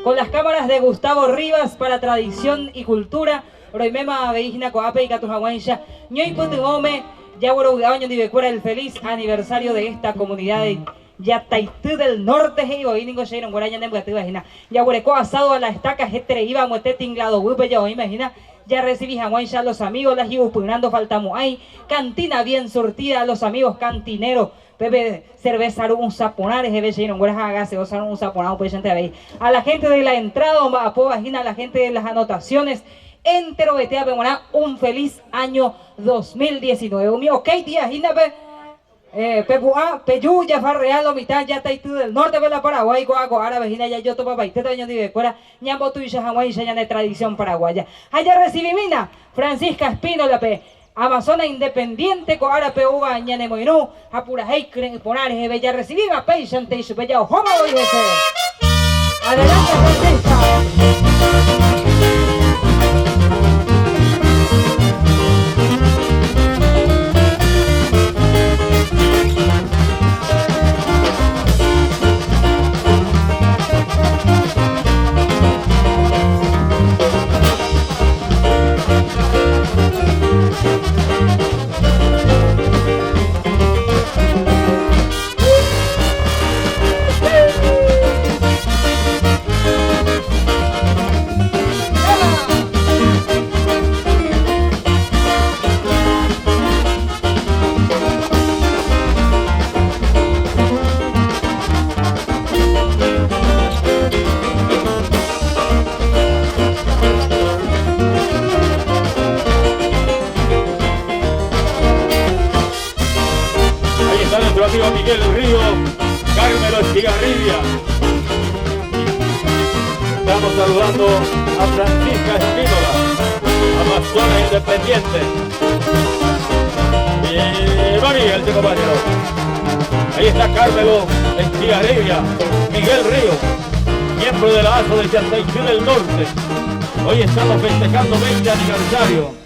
con las cámaras de Gustavo Rivas para Tradición y Cultura. Roimema Veijna Coape y Catujahuancha, Ñoy Putumome, Yaguaro Udaño Dibecuera, el feliz aniversario de esta comunidad de Yataitú del Norte, Heibo, Iningo Sheiron, Guaraña Nemgatu, imagina. Yaguareco asado a la estaca, Jetere iba, Muete Tinglado, Wupe, ya imagina. Ya recibí Jahuancha, los amigos, las Ibupunando, faltamos ahí. Cantina bien surtida, los amigos cantineros. Pepe cerveza un saponares, Ebe Sheiron, Guaraja gaseosa un saponado, pues gente veis. A la gente de la entrada, a Povagina, a la gente de las anotaciones. Entero Betea Pemoná, un feliz año 2019. Un mío, ok, tía, Ginape, Pepua, Peyú, Jafar Real, Omitán, Yataitú del Norte, Vela Paraguay, Coaco, Árabe, Gina, Yayoto, Papaiteta, Año de Becuera, Ñambo, Tuya, Hawaii, ya de tradición paraguaya. Allá recibí Mina, Francisca Espínola, Amazona Independiente, Coara, Peuga, Ñane Moinú, Apurajei, Ponares, Bella recibí, Peixante y Supellao, Joma, hoy ese. Adelante, Francisca. Miguel Río, Carmelo Estigarribia. Estamos saludando a Francisca Espínola, Amazona Independiente. Y va Miguel, tu compañero. Ahí está Carmelo Estigarribia, Miguel Río, miembro de la ASO de Yataitú del Norte. Hoy estamos festejando 20 aniversario.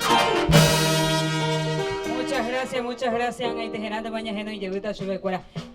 Muchas gracias,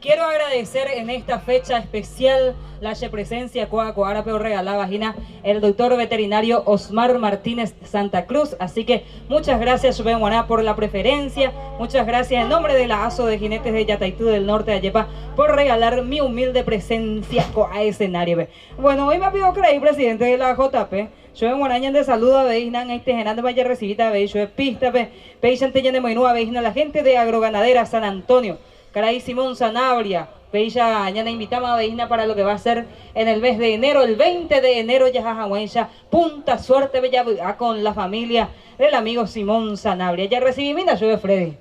Quiero agradecer en esta fecha especial la presencia Coara Peo regalada vagina el doctor veterinario Osmar Martínez Santa Cruz. Así que muchas gracias por la preferencia. Muchas gracias en nombre de la ASO de Jinetes de Yataitú del Norte de Ayepa por regalar mi humilde presencia a escenario. Bueno, hoy me pido creer presidente de la JP. Yo en Guaraña de saludo a Veijnan, Genando Valle recibida, yo pista, Peixante de Moinúa, Veijna, la gente de Agroganadera San Antonio, Caray Simón Sanabria, Peilla, mañana invitamos a Veijna para lo que va a ser en el mes de enero, el 20 de enero, ya Jajahuencha, punta suerte, bella con la familia del amigo Simón Sanabria. Ya recibí mina, yo de Freddy.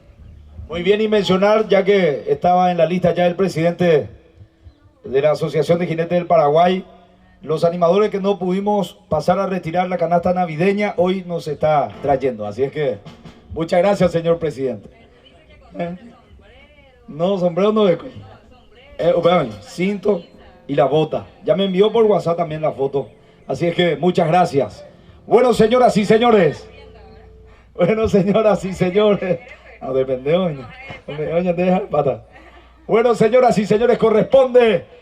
Muy bien, y mencionar, ya que estaba en la lista ya el presidente de la Asociación de Jinetes del Paraguay, los animadores que no pudimos pasar a retirar la canasta navideña, hoy nos está trayendo. Así es que, muchas gracias, señor presidente. No, sombrero no. Espérame, cinto y la bota. Ya me envió por WhatsApp también la foto. Así es que, muchas gracias. Bueno, señoras y señores. Bueno, señoras y señores. No, depende, oye, deja pata. Bueno, señoras y señores, corresponde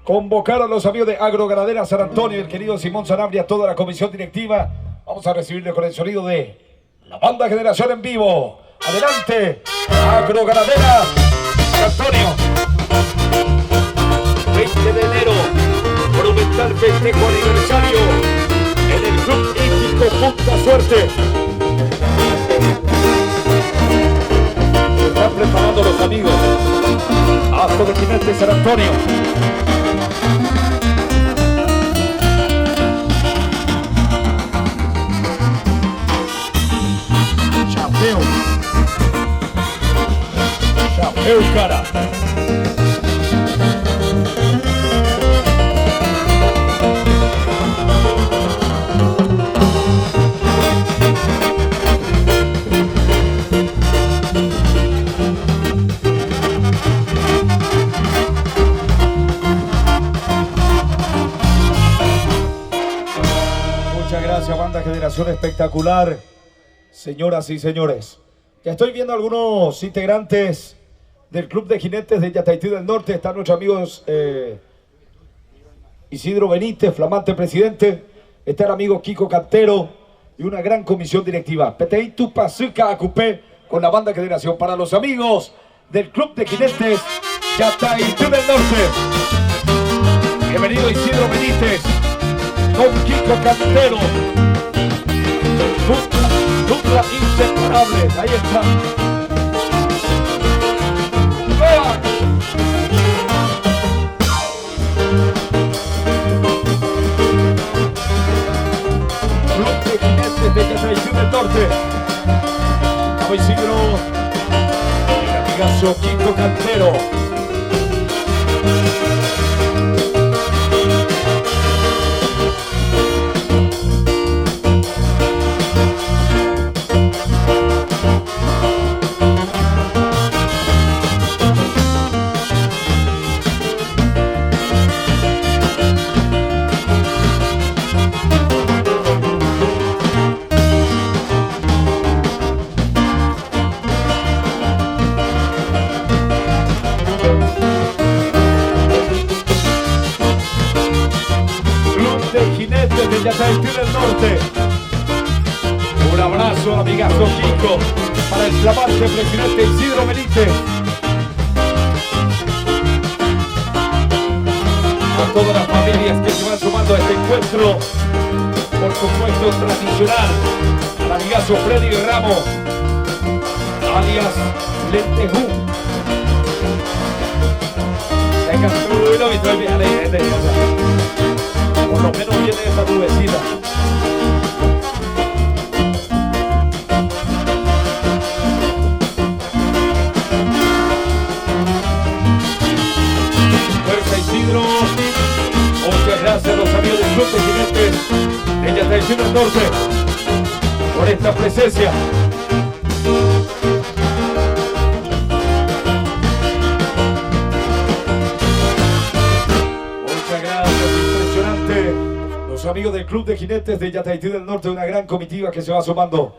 convocar a los amigos de Agroganadera San Antonio, el querido Simón Sanabria, toda la comisión directiva. Vamos a recibirle con el sonido de la banda Generación en vivo. Adelante, Agroganadera San Antonio. 20 de enero, monumental festejo aniversario en el Club Hípico Punta Suerte. Se están preparando los amigos. ASO de Jinetes San Antonio. Chapéu, cara. Muchas gracias, banda Generación Espectacular. Señoras y señores, ya estoy viendo algunos integrantes del Club de Jinetes de Yataitú del Norte. Están nuestros amigos Isidro Benítez, flamante presidente. Está el amigo Kiko Cantero y una gran comisión directiva. PTI Tupazuca Acupé con la banda Generación. Para los amigos del Club de Jinetes Yataitú del Norte. Bienvenido Isidro Benítez con Kiko Cantero. Dupla inseparable. Ahí está. ¡Ah! Club de Jinetes de Yataitú del Norte. Vamos Isidro. El amigazo Kiko Cantero. De Yataitú del Norte. Un abrazo, amigazo Kiko, para el flamante presidente Isidro Benítez. A todas las familias que se van sumando a este encuentro, por supuesto tradicional, al amigazo Freddy Ramos, alias Lentejú. Por lo menos viene esa nubecita. Fuerza Isidro. Muchas gracias a los amigos del Club de Jinetes de Yataitú del Norte por esta presencia. Los amigos del Club de Jinetes de Yataitú del Norte, una gran comitiva que se va sumando.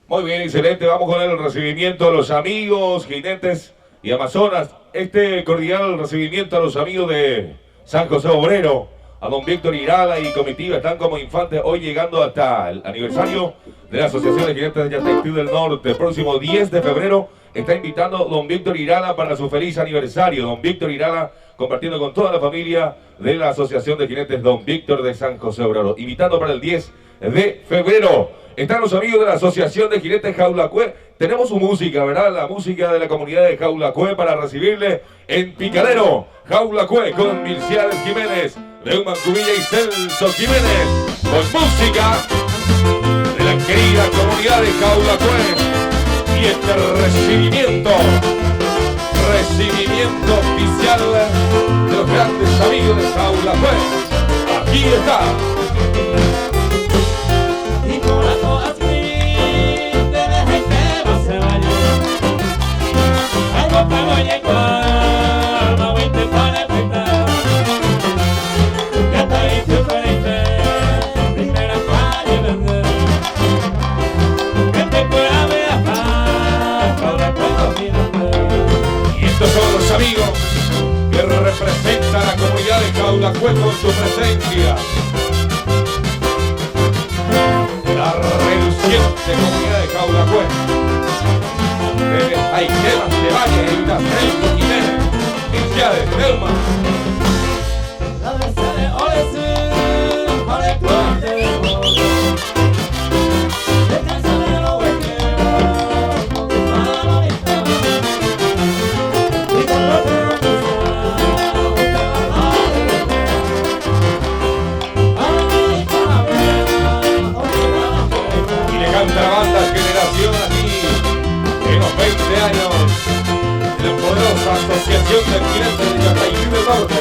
Muy bien, excelente. Vamos con el recibimiento a los amigos, jinetes y amazonas. Este cordial recibimiento a los amigos de San José Obrero, a don Víctor Irala y comitiva. Están como infantes hoy llegando hasta el aniversario de la Asociación de Jinetes de Yataitú del Norte. El próximo 10 de febrero está invitando a don Víctor Irala para su feliz aniversario. Don Víctor Irala compartiendo con toda la familia de la Asociación de Jinetes Don Víctor de San José Obrero. Invitando para el 10 de febrero. Están los amigos de la Asociación de Jinetes Jaulacue. Tenemos su música, ¿verdad? La música de la comunidad de Jaulacue para recibirle en Picadero. Jaulacue con Mirciades Jiménez, Leuman Cubilla y Celso Jiménez. Con música de la querida comunidad de Jaulacue. Y este recibimiento oficial de los grandes amigos de Jaulacue. Aquí está. Y por eso así te deja y te vas a bañar. Algo te voy a llegar, no voy a intentar evitar. Ya te he dicho feliz, primera falla vender. Que te pueda viajar, sobre todo mi nombre. Y estos son los amigos que representan a la comunidad de Jaulacue con su presencia. La reluciente comunidad de Jaulacue. Hay temas de Valle, hay unas Celso Jiménez, Mirciades, Leuman. La besa de Olesu, para el corte de modo. Descansa de lo huequero, con tu mano y tu mano. Y con lo que no cruzado, te va a dar de verdad. Ay, cabrera, Y le canta la banda Generación aquí en los 20 años de la poderosa Asociación de Jinetes de Yataitú del Norte.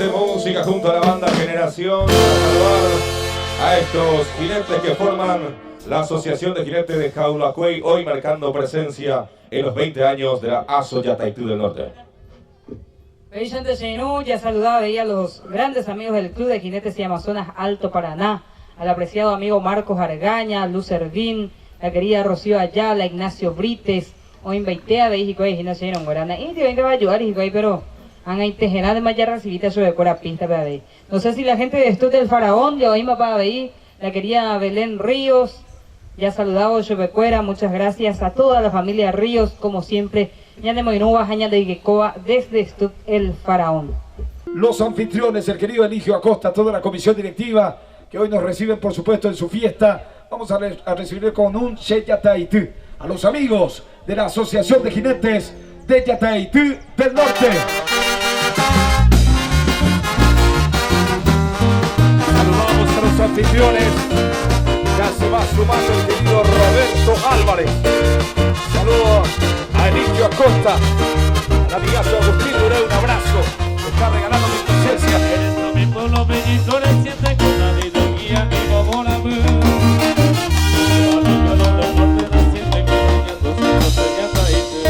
de música junto a la banda Generación para saludar a estos jinetes que forman la Asociación de Jinetes de Jaulacuey, hoy marcando presencia en los 20 años de la ASO Yataitú del Norte. Veis antes ya saludaba, veía a los grandes amigos del Club de Jinetes y Amazonas Alto Paraná, al apreciado amigo Marcos Argaña, Luz Servín, la querida Rocío Ayala, Ignacio Brites, hoy invaitea, veis y coy, Ignacio Yeron Guarana, y te venga a ayudar y coy, pero han ahí tejerá de maya recibita sobre cora pista para ver. No sé si la gente de Estud del Faraón, ya oímos para ver, la querida Belén Ríos, ya saludado Chobecuera, muchas gracias a toda la familia Ríos, como siempre, ya de Moinúa, Jaña de Iguecoa, desde Estud el Faraón. Los anfitriones, el querido Eligio Acosta, toda la comisión directiva, que hoy nos reciben, por supuesto, en su fiesta. Vamos a recibir con un Yataitú a los amigos de la Asociación de Jinetes de Yataitú del Norte. Saludamos a los anfitriones. Ya se va sumando el querido Roberto Álvarez. Saludos a Eligio Acosta, al amigazo Agustín Duré, un abrazo. Me está regalando mi presencia. Esto mi pueblo bellito le siente con la vida guía y como la luz. Los del norte la siente con ella, tus hijos de Yataitú.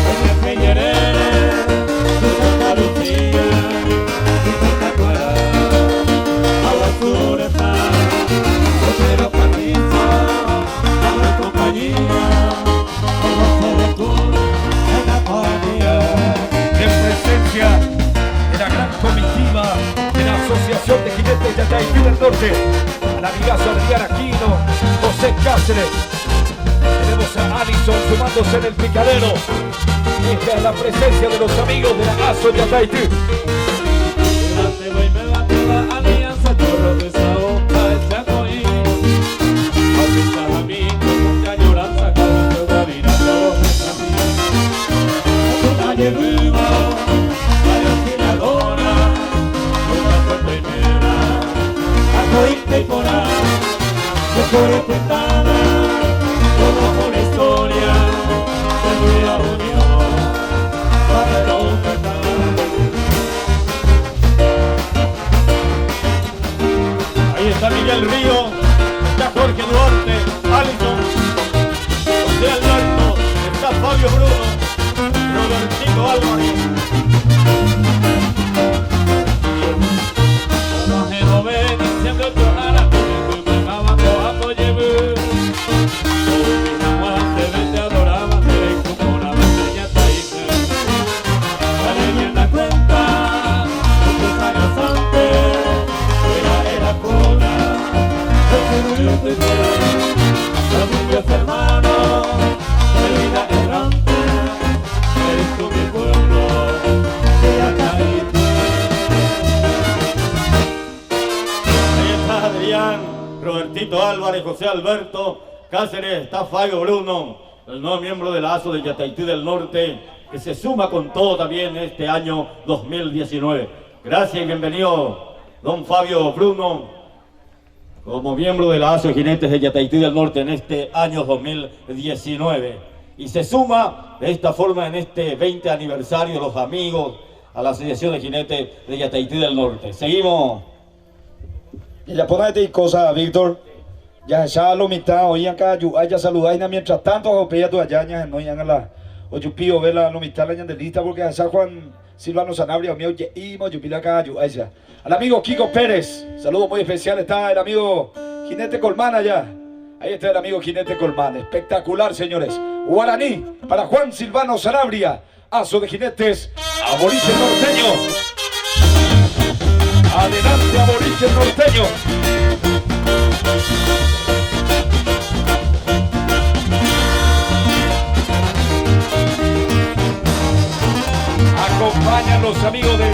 Porque se Ñerere, tu Santa Lucía, y Santa Clara, agua azul está, Otero Carrizo, agua en compañía, como se descubre en la compañía. En presencia de la gran comitiva de la Asociación de Jinetes de Yataitú del Norte, al amigazo Adrián Aquino, José Cáceres. Tenemos a Alison sumándose en el picadero. Esta es la presencia de los amigos de la ASO Yataitú. Delante voy me bate la alianza, chorro de esa hoja de Chacoí. Avisas a mí con mucha añoranza, cuando te voy a mirar todos mis amigos. A tu calle viva, la auxiliadora, una fuerte mera, a cointe y por ahí, de por intentada, como una historia, de nueva unión, para el hombre Ahí está Miguel Río, está Jorge Duarte, Alison, José Alberto, está Fabio Bruno, Robertito Álvarez. Hermano, de vida errante, eres tú mi pueblo, de Yataitú. Ahí está Adrián, Robertito Álvarez, José Alberto, Cáceres, está Fabio Bruno, el nuevo miembro de la ASO de Yataitú del Norte, que se suma con todo también este año 2019. Gracias y bienvenido, don Fabio Bruno, como miembro de la ASO de Jinetes de Yataitú del Norte en este año 2019. Y se suma de esta forma en este 20 aniversario los amigos a la Asociación de Jinetes de Yataitú del Norte. Seguimos. Y la pone de cosa, Víctor. Ya lo mitad, hoy acá, ya saludáis mientras tanto, a Opeya tu ayaña, no ya la, o yo pido ver la mitad la lista porque ya Juan Silvano Sanabria, mío, y yo pido acá, allá. Al amigo Kiko Pérez, saludo muy especial, está el amigo Jinete Colmán allá. Ahí está el amigo Jinete Colmán, espectacular, señores. Guaraní para Juan Silvano Sanabria, ASO de Jinetes, Aborigen Norteño. Adelante, Aborigen Norteño. Acompañan los amigos de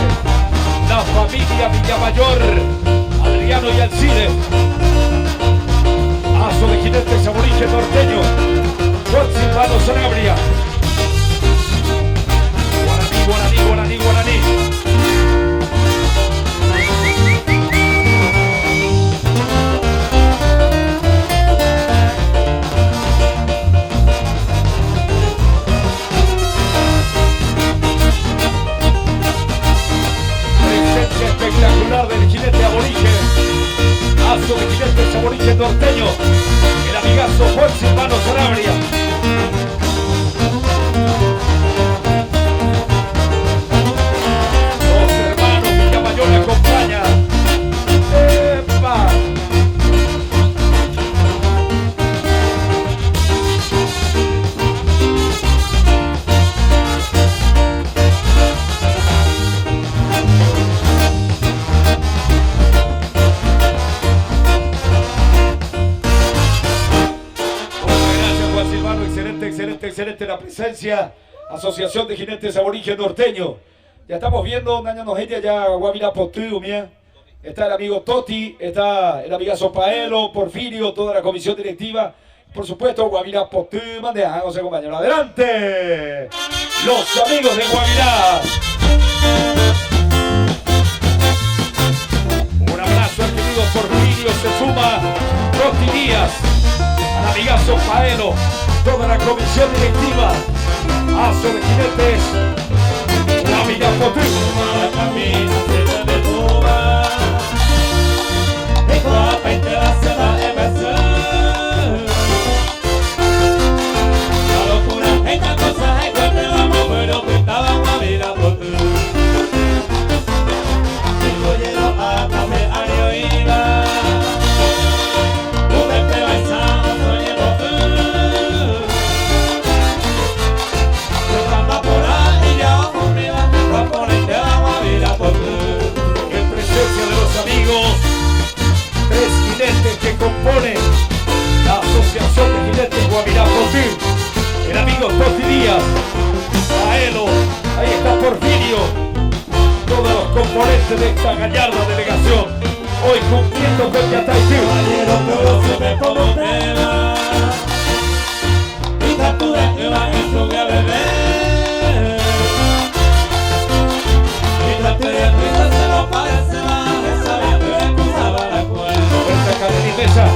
la familia Villamayor, Adriano y Alcide. ASO de Jinetes Aborigen Norteño, Juan Silvano Sanabria. Guaraní, guaraní, guaraní, guaraní. espectacular del jinete aborigen. Aso de jinetes aborigen norteño. El amigazo Juan Silvano Sanabria. Los hermanos Villamayor acompañan. ¡Epa! Excelente la presencia. Asociación de Jinetes Aborigen Norteño. Ya estamos viendo, Naña Nojetia, ya Guavira Potú, mía. Está el amigo Toti, está el amigazo Paelo, Porfirio, toda la comisión directiva. Por supuesto, Guavira Potú, Mandeja, José compañero. ¡Adelante! Los amigos de Guavirá. Un abrazo al querido Porfirio, se suma Toti Díaz, al amigazo Paelo, toda la comisión directiva, Aso de Jinetes, Guavira Potú. Que compone la Asociación de Jinetes Guavirá Potú, el amigo Toti Díaz, Paelo, ahí está Porfirio, todos los componentes de esta gallarda delegación, hoy cumpliendo con Yataitú. Mesa.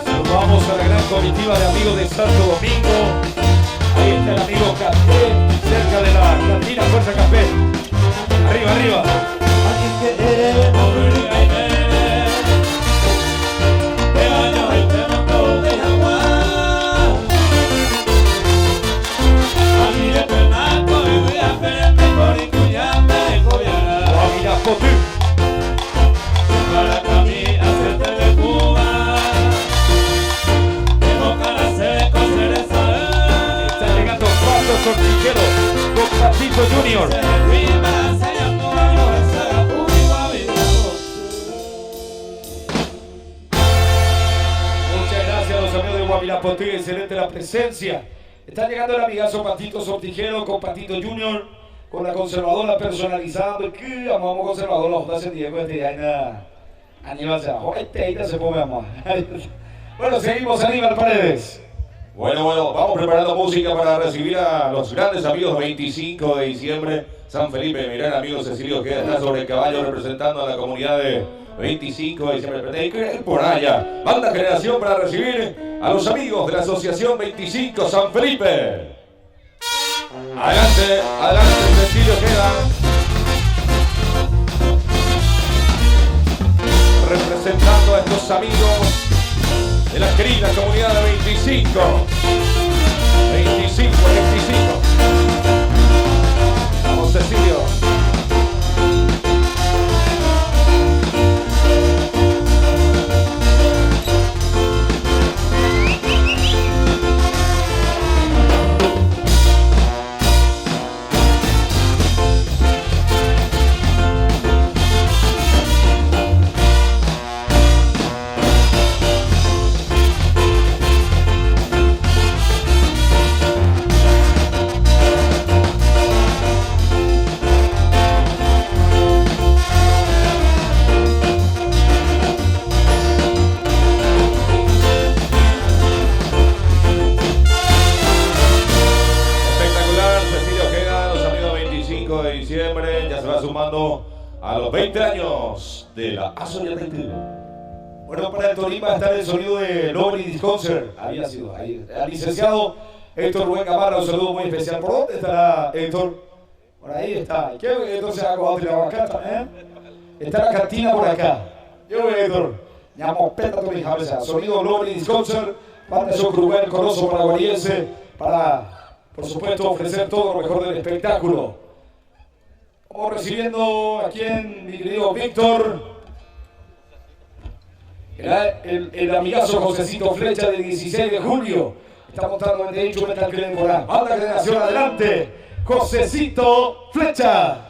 Saludamos a la gran comitiva de amigos de Santo Domingo. Ahí está el amigo Café, cerca de la cantina Fuerza Café. Arriba, arriba. Guavira Potú. Sortijero con Patito Junior. Muchas gracias a los amigos de Guavira Potú, excelente la presencia. Está llegando el amigazo Patito Sortijero con Patito Junior, con la conservadora personalizada. ¿Qué? Vamos conservador, los hace tiempo de Aníbal se pone amor. Bueno, seguimos, Aníbal Paredes. Bueno, vamos preparando música para recibir a los grandes amigos 25 de diciembre, San Felipe. Mirá el amigo Cecilio que está sobre el caballo representando a la comunidad de 25 de diciembre. Hay que ir por allá. Banda Generación para recibir a los amigos de la Asociación 25 San Felipe. Adelante, Cecilio queda. Representando a estos amigos de la querida comunidad de 25. Vamos, Cecilio. sumando a los 20 años de la Azoyateca. Bueno, para el Tolima está el sonido de Lobby Concert. Había sido ahí. Al licenciado Héctor Rubén Gamarra, un saludo muy especial. ¿Por dónde estará Héctor? Por ahí está. ¿Qué Héctor se ha acabado de la vacata? Está la cantina por acá. Yo, Héctor. Llamo Peta Tolijabeza. Sonido Lobby Concert. Banda de Rubén Corozo paraguayense. Para, por supuesto, ofrecer todo lo mejor del espectáculo. Vamos recibiendo aquí en mi querido Víctor. El amigazo Josecito Flecha del 16 de julio. Está montando en derecho Metal Clan Morán. Banda Generación, adelante. Josecito Flecha.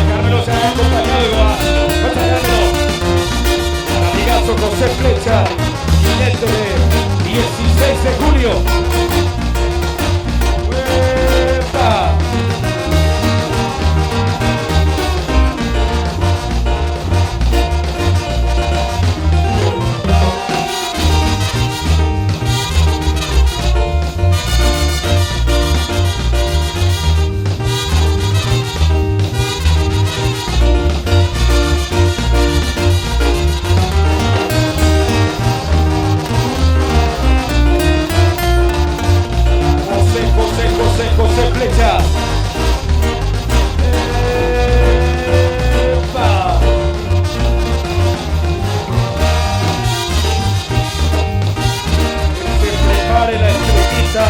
Carmelo se ha acompañado. El amigazo José Flecha. Jinete de 16 de julio. José Flecha. Que se prepare la estrellita.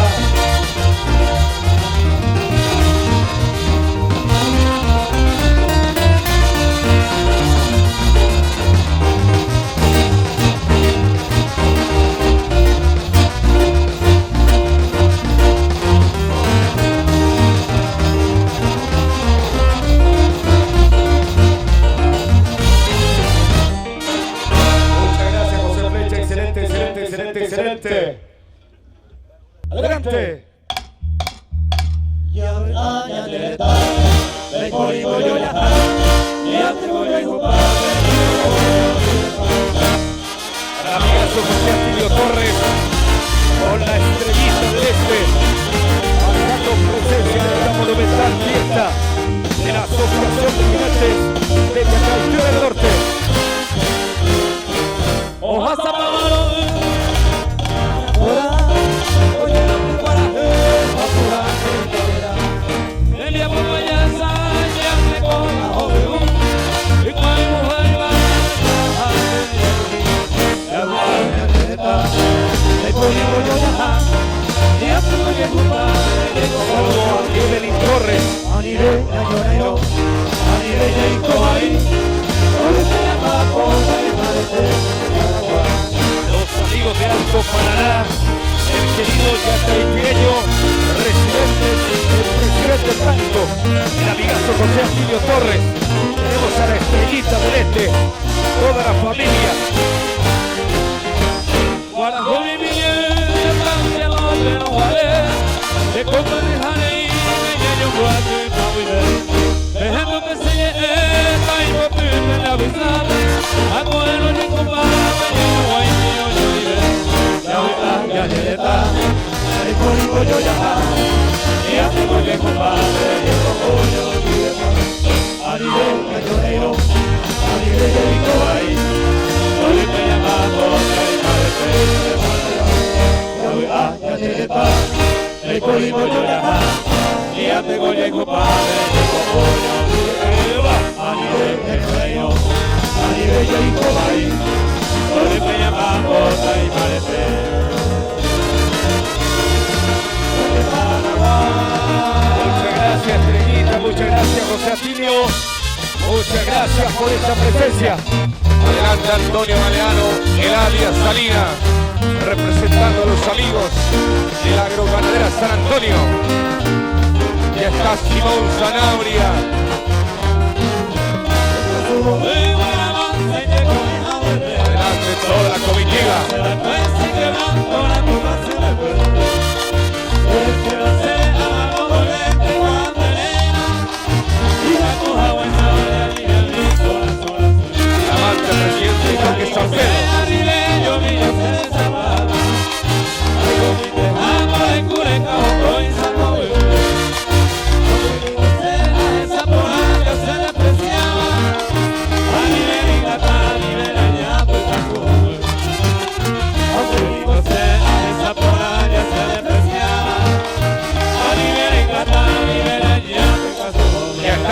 Excelente. Adelante. Amigazo José Atilio Torres con la estrellita del este, marcando presencia de la monumental fiesta de la Asociación de Gigantes de Chacabuco del Norte. Evelyn Torres. Los amigos de Alto Paraná, el querido yataipeño, el presidente Franco, el amigazo José Atilio Torres. Tenemos a la estrellita del este, toda la familia. Muchas gracias, Estrellita, muchas gracias, José Atilio, muchas gracias por esta presencia. Adelante Antonio Galeano, el alias Salina, representando a los amigos de la agroganadera San Antonio. Ya está Simón Sanabria. Adelante toda la comitiva. Amante presidente Jorge San Pedro.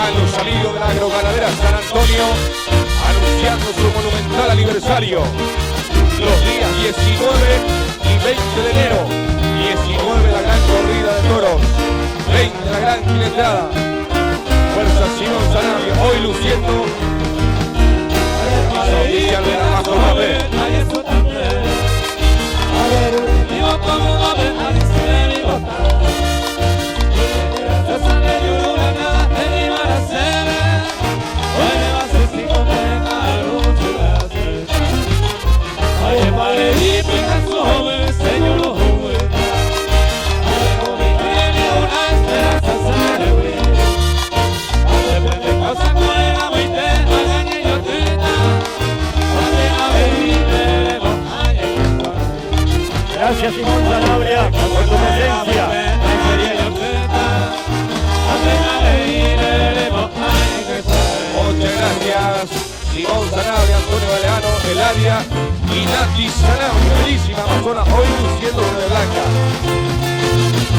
están los amigos de la agroganadera San Antonio anunciando su monumental aniversario. Los días 19 y 20 de enero. 19 la gran corrida de toros. 20 la gran jineteada. Fuerza Simón Sanabria, hoy luciendo oficial de la Bajo Mapé. Gracias Simón Sanabria por tu presencia. Muchas gracias Simón Sanabria, Antonio Galeano, Eladia y Nati Sanabria, bellísima amazona, hoy luciendo de blanca.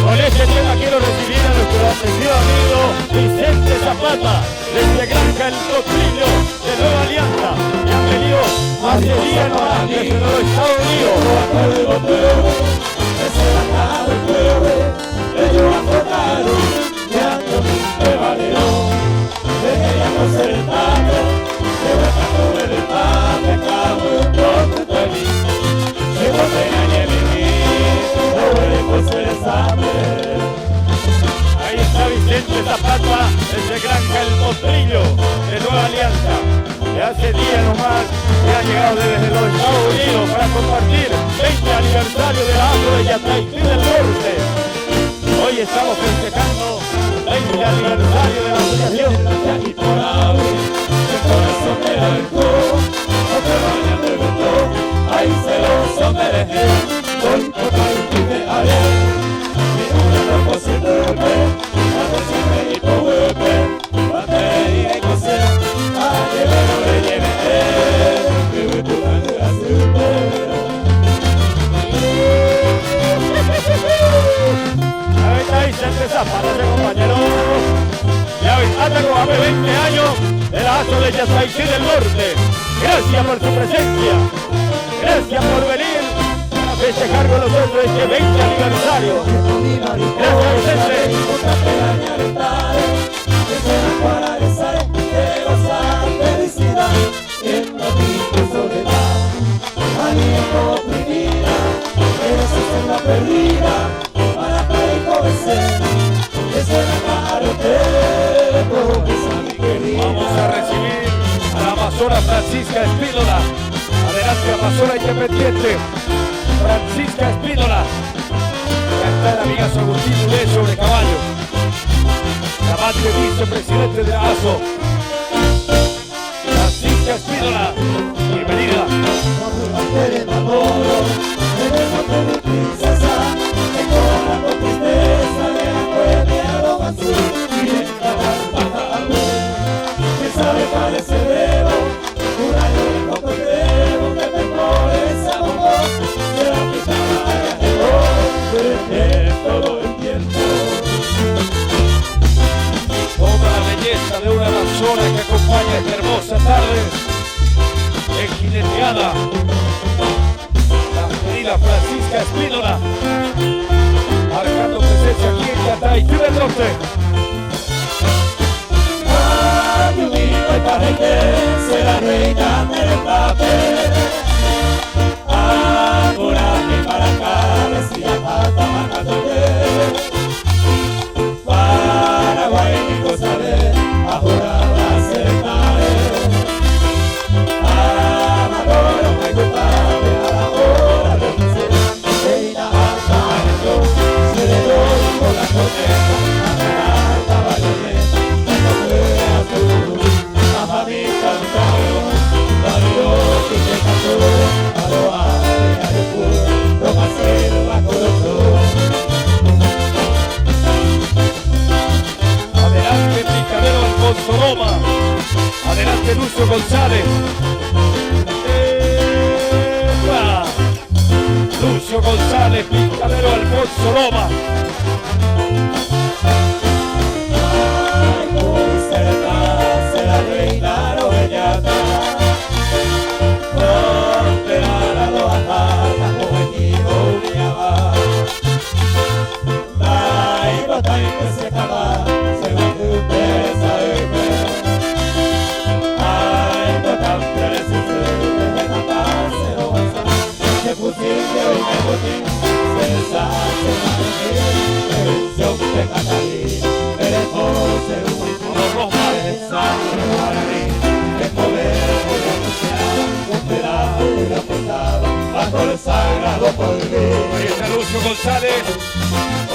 Con este tema quiero recibir a nuestro apreciado amigo Vicente Zapata, desde Granja El Potrillo de Nueva Alianza, que han venido hace días nomás desde los Estados Unidos. Ahí está Vicente Zapata, desde Granja El Potrillo de Nueva Alianza, que hace días nomás que ha llegado desde los Estados Unidos para compartir 20 aniversario de la Agro de Yataití del Norte. Hoy estamos festejando 20 aniversario de la asociación. Ahí está Vicente Zapata, ese compañero. Ya anda con hace 20 años de la ASO de Yataití del Norte. Gracias por su presencia. Gracias por venir a festejar con nosotros este 20 aniversario. Gracias Vicente. Vamos a recibir a la amazona Francisca Espínola. Adelante amazona independiente Francisca Espínola. Acá está el amigazo Agustín Ulé sobre caballo. Amante vicepresidente de la ASO. Francisca Espínola, bienvenida. Toda la belleza de una amazona que acompaña esta hermosa tarde en jineteada. La querida Francisca Espínola, marcando presencia aquí en Yataití del Norte. Será reina del papel. Apúrate para acá, decía Pata Macatote. Paraguay ni cosa de ajorada acertaré. Amador, me culpable a la hora de vencer. Reina alta en yo, se le doy por la corneta. Amaranta bayoneta, no fue azul. Mamita un cabrón, barrio que te cantó, a lo ave, a lo puro, lo más cero, a colotón. Adelante Picadero Alfonso Loma. Adelante Lucio González. ¡Epa! Lucio González, Picadero Alfonso Loma. Ay, muy cerca. para mí es poder un pedazo de la portada bajo el sagrado poder. Ahí está Lucio González,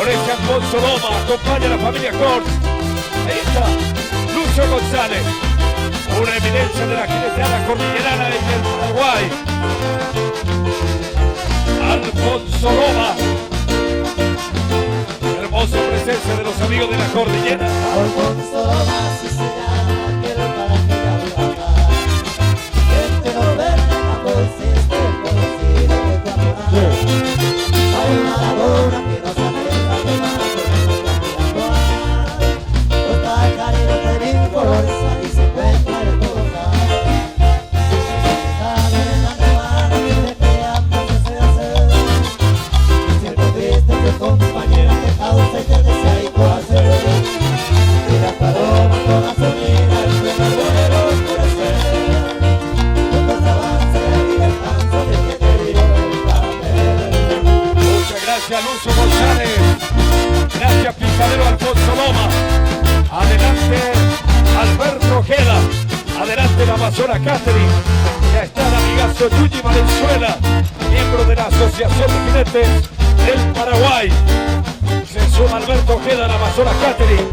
Oreja Alfonso Loma, acompaña a la familia Cors. Ahí está Lucio González, una eminencia de la jineteada cordillerana desde el Paraguay. Alfonso Loma, hermosa presencia de los amigos de la cordillera. Alfonso Loma, si será aquel para que ya hablar. Este no verde, la voz este conocido de tu amor. Hay una laguna que nos aleja de más de nuestra vida. Los pajarillos de mil colores allí se encuentran en todo lugar. Están en la nevada que te crean que se hacer. Siempre triste que compañera que causa y te desea y tú hacer. Y la paloma toda su vida el primer vuelo oscurecer. Juntos avance y descanso de que te dio el papel. Muchas gracias Lucio González, gracias Pizarero Alfonso Loma, adelante Alberto Ojeda, adelante la Amazona Catherine, ya está el amigazo Yuji Valenzuela, miembro de la Asociación de Jinetes del Paraguay. Se suma Alberto Ojeda a la Amazona Catherine.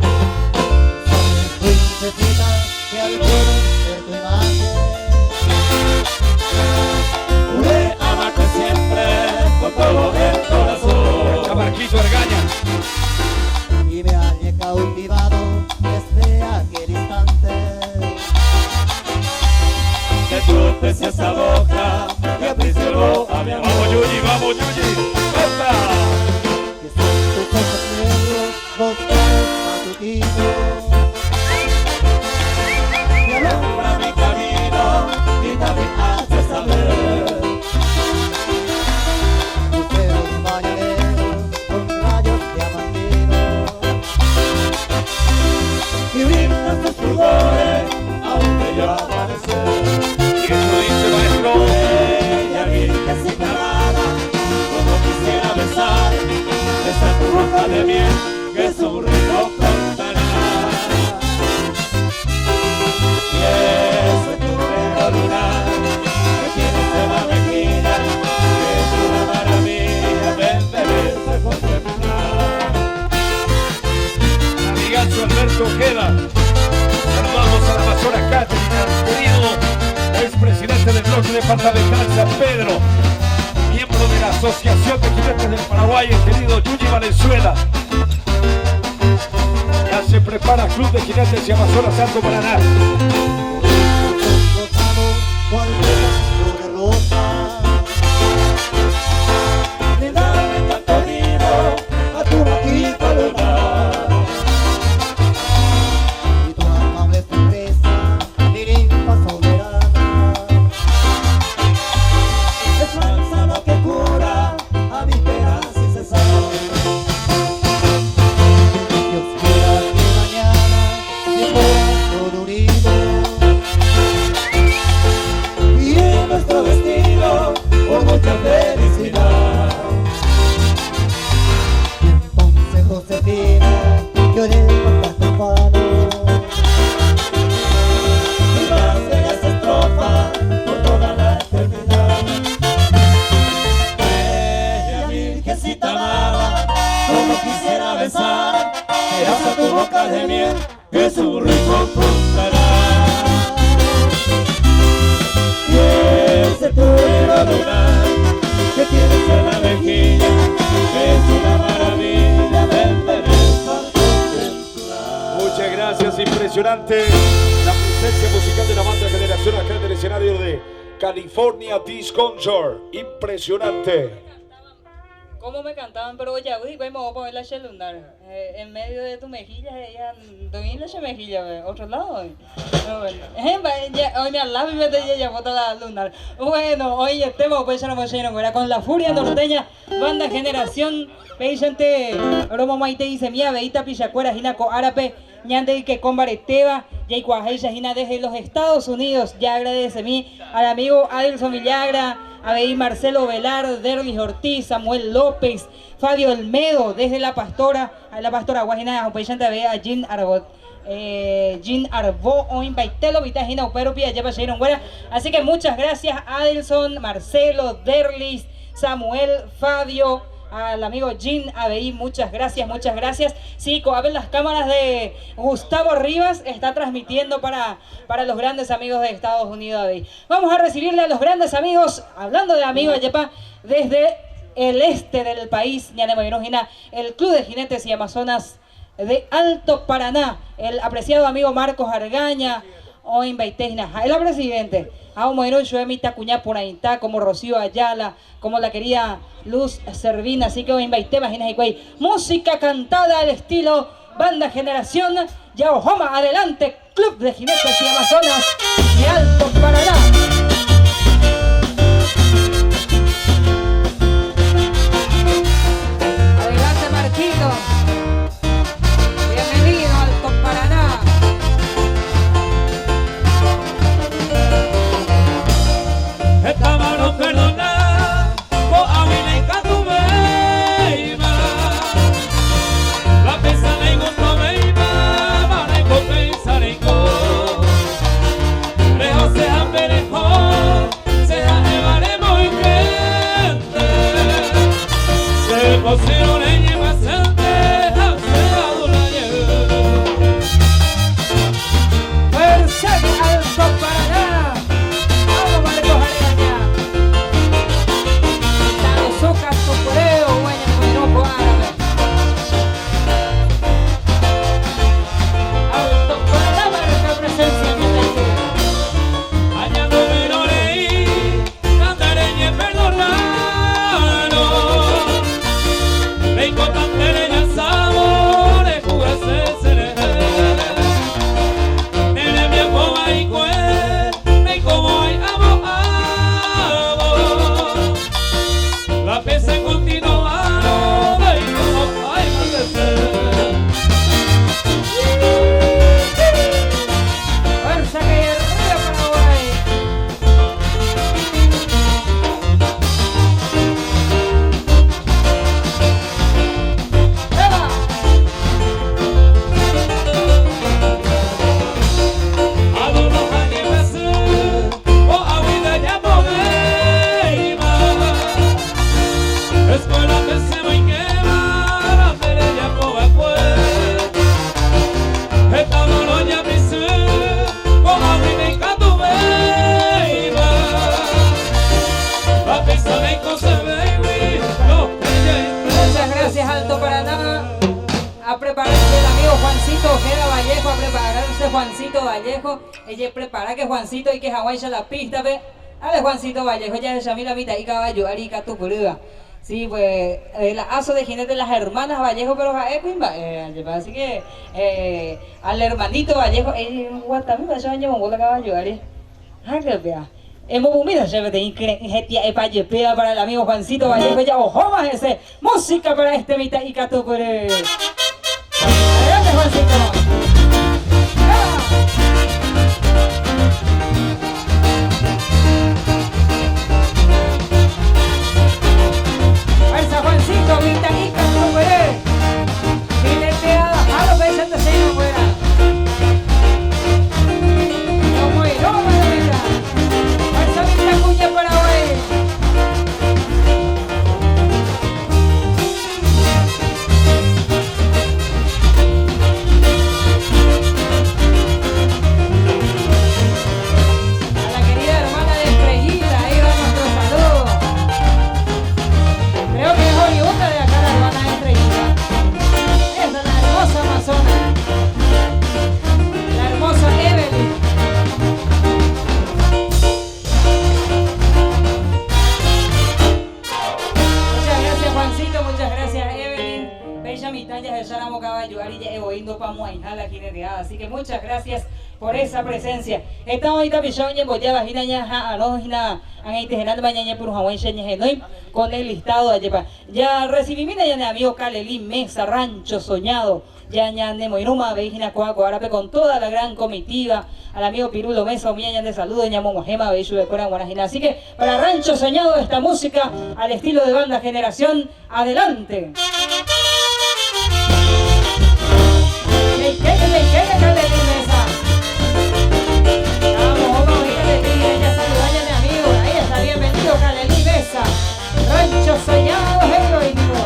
Princesita que al conocer tu imagen pude amarte siempre con todo el corazón. Está Marquito Argaña. Y me hallé cautivado desde aquel instante de tu preciosa boca que aprisionó a mi amor. Vamos Yuji, vamos Yuji. ¡Canta! Que son tus ojos negros, los ojos matutinos que alumbra mi camino y también hace saber tus dedos mañaneros con rayos diamantinos y brindas tus fulgores aunque ya amanecer. Y eso dice maestro. Ella virgencita rara, como quisiera besar esa tu boca de miel que su rico contará. Y ese tu pelo lunar que tienes en la mejilla, que es una maravilla, ven bebés a contemplar. Amigazo Alberto Ojeda, saludamos a la Amazona Catherine, al querido expresidente del bloque departamental San Pedro, miembro de la Asociación de Jinetes del Paraguay, el querido Yuji Valenzuela. Ya se prepara Club de Jinetes y Amazonas Santo Paraná. Rosado, cual flor de rosa, le dame tanto vino a tu bajito lunar. Y tu amable sonrisa, mi ninfa soberana, es bálsamo que cura a mi pena sin cesar. Dios quiera que mañana mi corazón unido y en nuestro destino por mucha felicidad. Y entonces Josefina lloré con tanto afano y más bellas estrofas por toda la eternidad. Bella virgencita amada, como quisiera besar esa tu boca de miel que su rico contará. Y ese tu hilo lunar que tienes en la mejilla es una maravilla, ven bebés a contemplar. Muchas gracias, impresionante la presencia musical de la banda Generación acá en el escenario de California Disc Concert. Impresionante. ¿Cómo me cantaban? Pero ya, güey, vamos a poner la lunar en medio de tu mejilla, ella, doy la mejilla, güey, otro lado, güey. Hoy me alaba y me te ya bota la lunar. Bueno, hoy el tema, pues ya no me lleno, güey, con la furia norteña, banda Generación, veinte, Romo Maite dice, mía, veita pichacuera, jinaco árape, ñande y que con bareteba, ya y cuajeja, jina desde los Estados Unidos, ya agradece a mí, al amigo Adelson Villagra, a ver Marcelo Velar, Derlis Ortiz, Samuel López, Fabio Olmedo, desde la pastora Guajina, acompañante a ver a Jean Arbot. Jean Arbó, Oin Baitelo, Vitajina, Upero, Pia, Lleva, Shairon, Güera. Así que muchas gracias, Adelson, Marcelo, Derlis, Samuel, Fabio, al amigo Jean ABI, muchas gracias, muchas gracias. Sí, a ver, las cámaras de Gustavo Rivas está transmitiendo para los grandes amigos de Estados Unidos ABI. Vamos a recibirle a los grandes amigos, hablando de amigos, Yepa, desde el este del país, el Club de Jinetes y Amazonas de Alto Paraná, el apreciado amigo Marcos Argaña, o Invaitejna, el presidente, a un moiro Shuemi Tacuñá por ahí está, como Rocío Ayala, como la querida Luz Servina, así que hoy Invaité, imagínate, güey, música cantada al estilo Banda Generación, Yaojoma, adelante, Club de Jinetes y Amazonas de Alto Paraná. Adelante, Marquito. Bienvenido a Alto Paraná. Esta mano perdona, vos a mí me encanta la pesa de gusto me iba, para pensar en go. Lejos sea perejón, sea llevaremos y gente. Se pusieron en el pasante, hace la lleva. Fuerza de Alto Paraná. Vamos, Marcos Argaña. Taruzuca, Tucureo, Guaya, Coiroco, Árabe. Alto Paraná marca presencia en el aire. Allá no me lo leí, cantaré y perdonarlo. Le importante le da sabor, es jugarse seré. Nene mi apoba y cue, me como hay amo. La pesa continuaron, de como hay más de ser. Fuerza que hay arriba, Paraguay. ¡Eva! A los años pasé, o a vida ya podemos. Escuela que se va y quema, la feria ya poca fue. Esta mano ya pisé, o a mí me encanta la pista de cosas, baby, no, Muchas gracias, Alto Paraná. A prepararse el amigo Juancito Ojeda Vallejo, a prepararse Juancito Vallejo. Ella prepara que Juancito y que Hawái ya la pista, ve. Dale, Juancito Vallejo, ya de Shamila Mita y caballo, Arica Tucuruga. Sí, pues, el aso de jinete de las hermanas Vallejo, pero así que, al hermanito Vallejo, Guatamí, yo año mongola caballo, Ari. Vea. Hemos comido, ya te increíble, para el amigo Juancito Vallejo, ya ojo más ese, música para este Mita y Catupure. Adelante, Juancito. Fuerza, Juancito, Mita y Catupure. Jineteada, a los besos de señor fuera. Como Iroma de Mita. Fuerza, Mita Cuña Paraguay. A la querida hermana de Estrellita, ahí va nuestro saludo. Creo que es oriunda de acá la hermana de Estrellita. Esa es la hermosa Amazona. La hermosa Evelyn. Muchas gracias, Juancito, muchas gracias, Evelyn. Bella mitalla de Sharamo Caballo, Arilla Egoindo Pamuainjala Jineteada. Así que muchas gracias por esa presencia. Estamos ahorita pichón y embollaba Jinaña, Anojina, Angeite Genal Mañana por Hawái Genoy con el listado de Yepa. Ya recibí mi amigo Calelín Mesa, Rancho Soñado. Ya Nemo Iruma, Veijina Coaco, Arape con toda la gran comitiva, al amigo Pirulo Mesa, Omiaña de Saludo, Ñamo Guajema, Beishu de Cora Guanajina. Así que para Rancho Soñado, esta música al estilo de Banda Generación, adelante. ¡Me quede! Caleli Mesa. Vamos, Caleli, ella saluda a mi amigo. Ahí está, bienvenido Caleli Mesa. Rancho Soñado Heroico.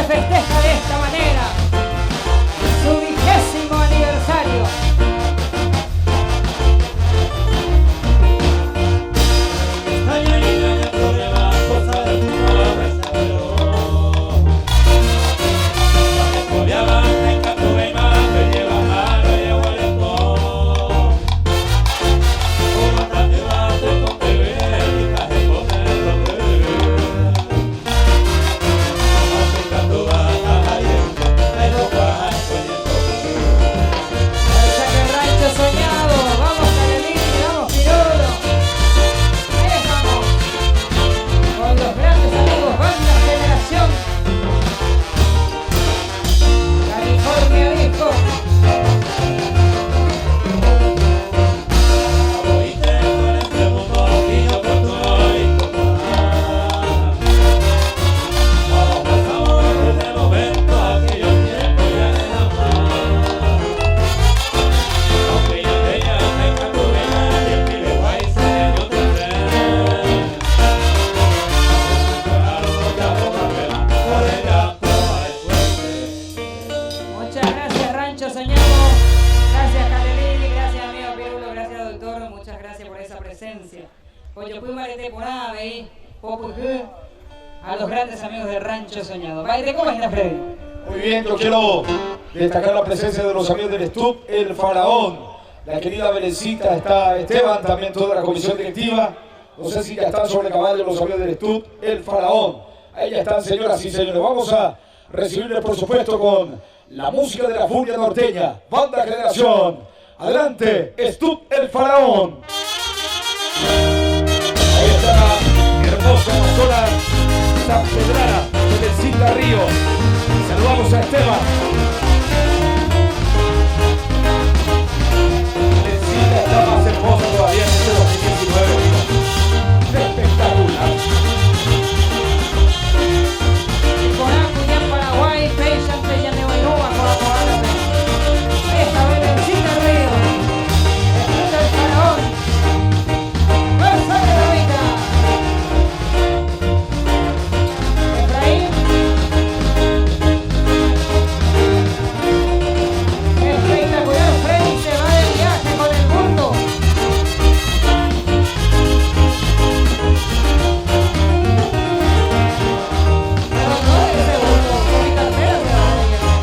Festeja de esta manera su 20º aniversario. A los grandes amigos del Rancho Soñado. Baile, ¿cómo estás, Freddy? Muy bien, yo quiero destacar la presencia de los amigos del Stup El Faraón. La querida Belecita, está Esteban, también toda la comisión directiva. No sé si ya están sobre caballo los amigos del Stup El Faraón. Ahí ya están, señoras y señores. Vamos a recibirles, por supuesto, con la música de la furia norteña. Banda Generación. Adelante, Stup El Faraón. Ahí está la hermosa zona San Pedrana, Belecita Río. Saludamos a Esteban. Belecita está más hermosa todavía en este 2019. Espectacular. Conaco, en Paraguay, Pecha, Antella, Nevainúa, Conaco Árabe. Esta Belecita Río. Escucha el faraón. ¡Fuerza de la vida! Efraín. Espectacular, Freddy se va de viaje con el mundo. Pero no de segundo, con mi cartera se va de viaje.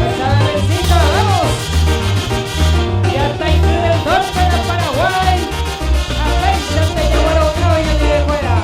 Esa Belecita, vamos. Y hasta Haití del norte de Paraguay. A Pecha, Antella, Guarabucaba y Andivejuela.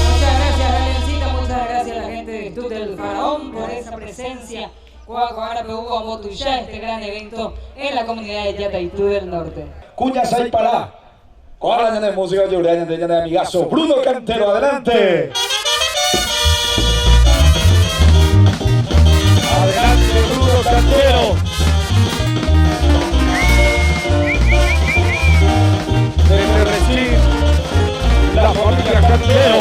Muchas gracias, Ralencita, muchas gracias a la gente de Stup del Faraón por esa presencia. Coaco Árabe, Hugo Motuyá, este gran evento en la comunidad de Yataitú del Norte. Cuña Saypará. Ahora de música llorando de amigazo Bruno Cantero, adelante. Adelante, Bruno Cantero. Desde Recife, la familia Cantero.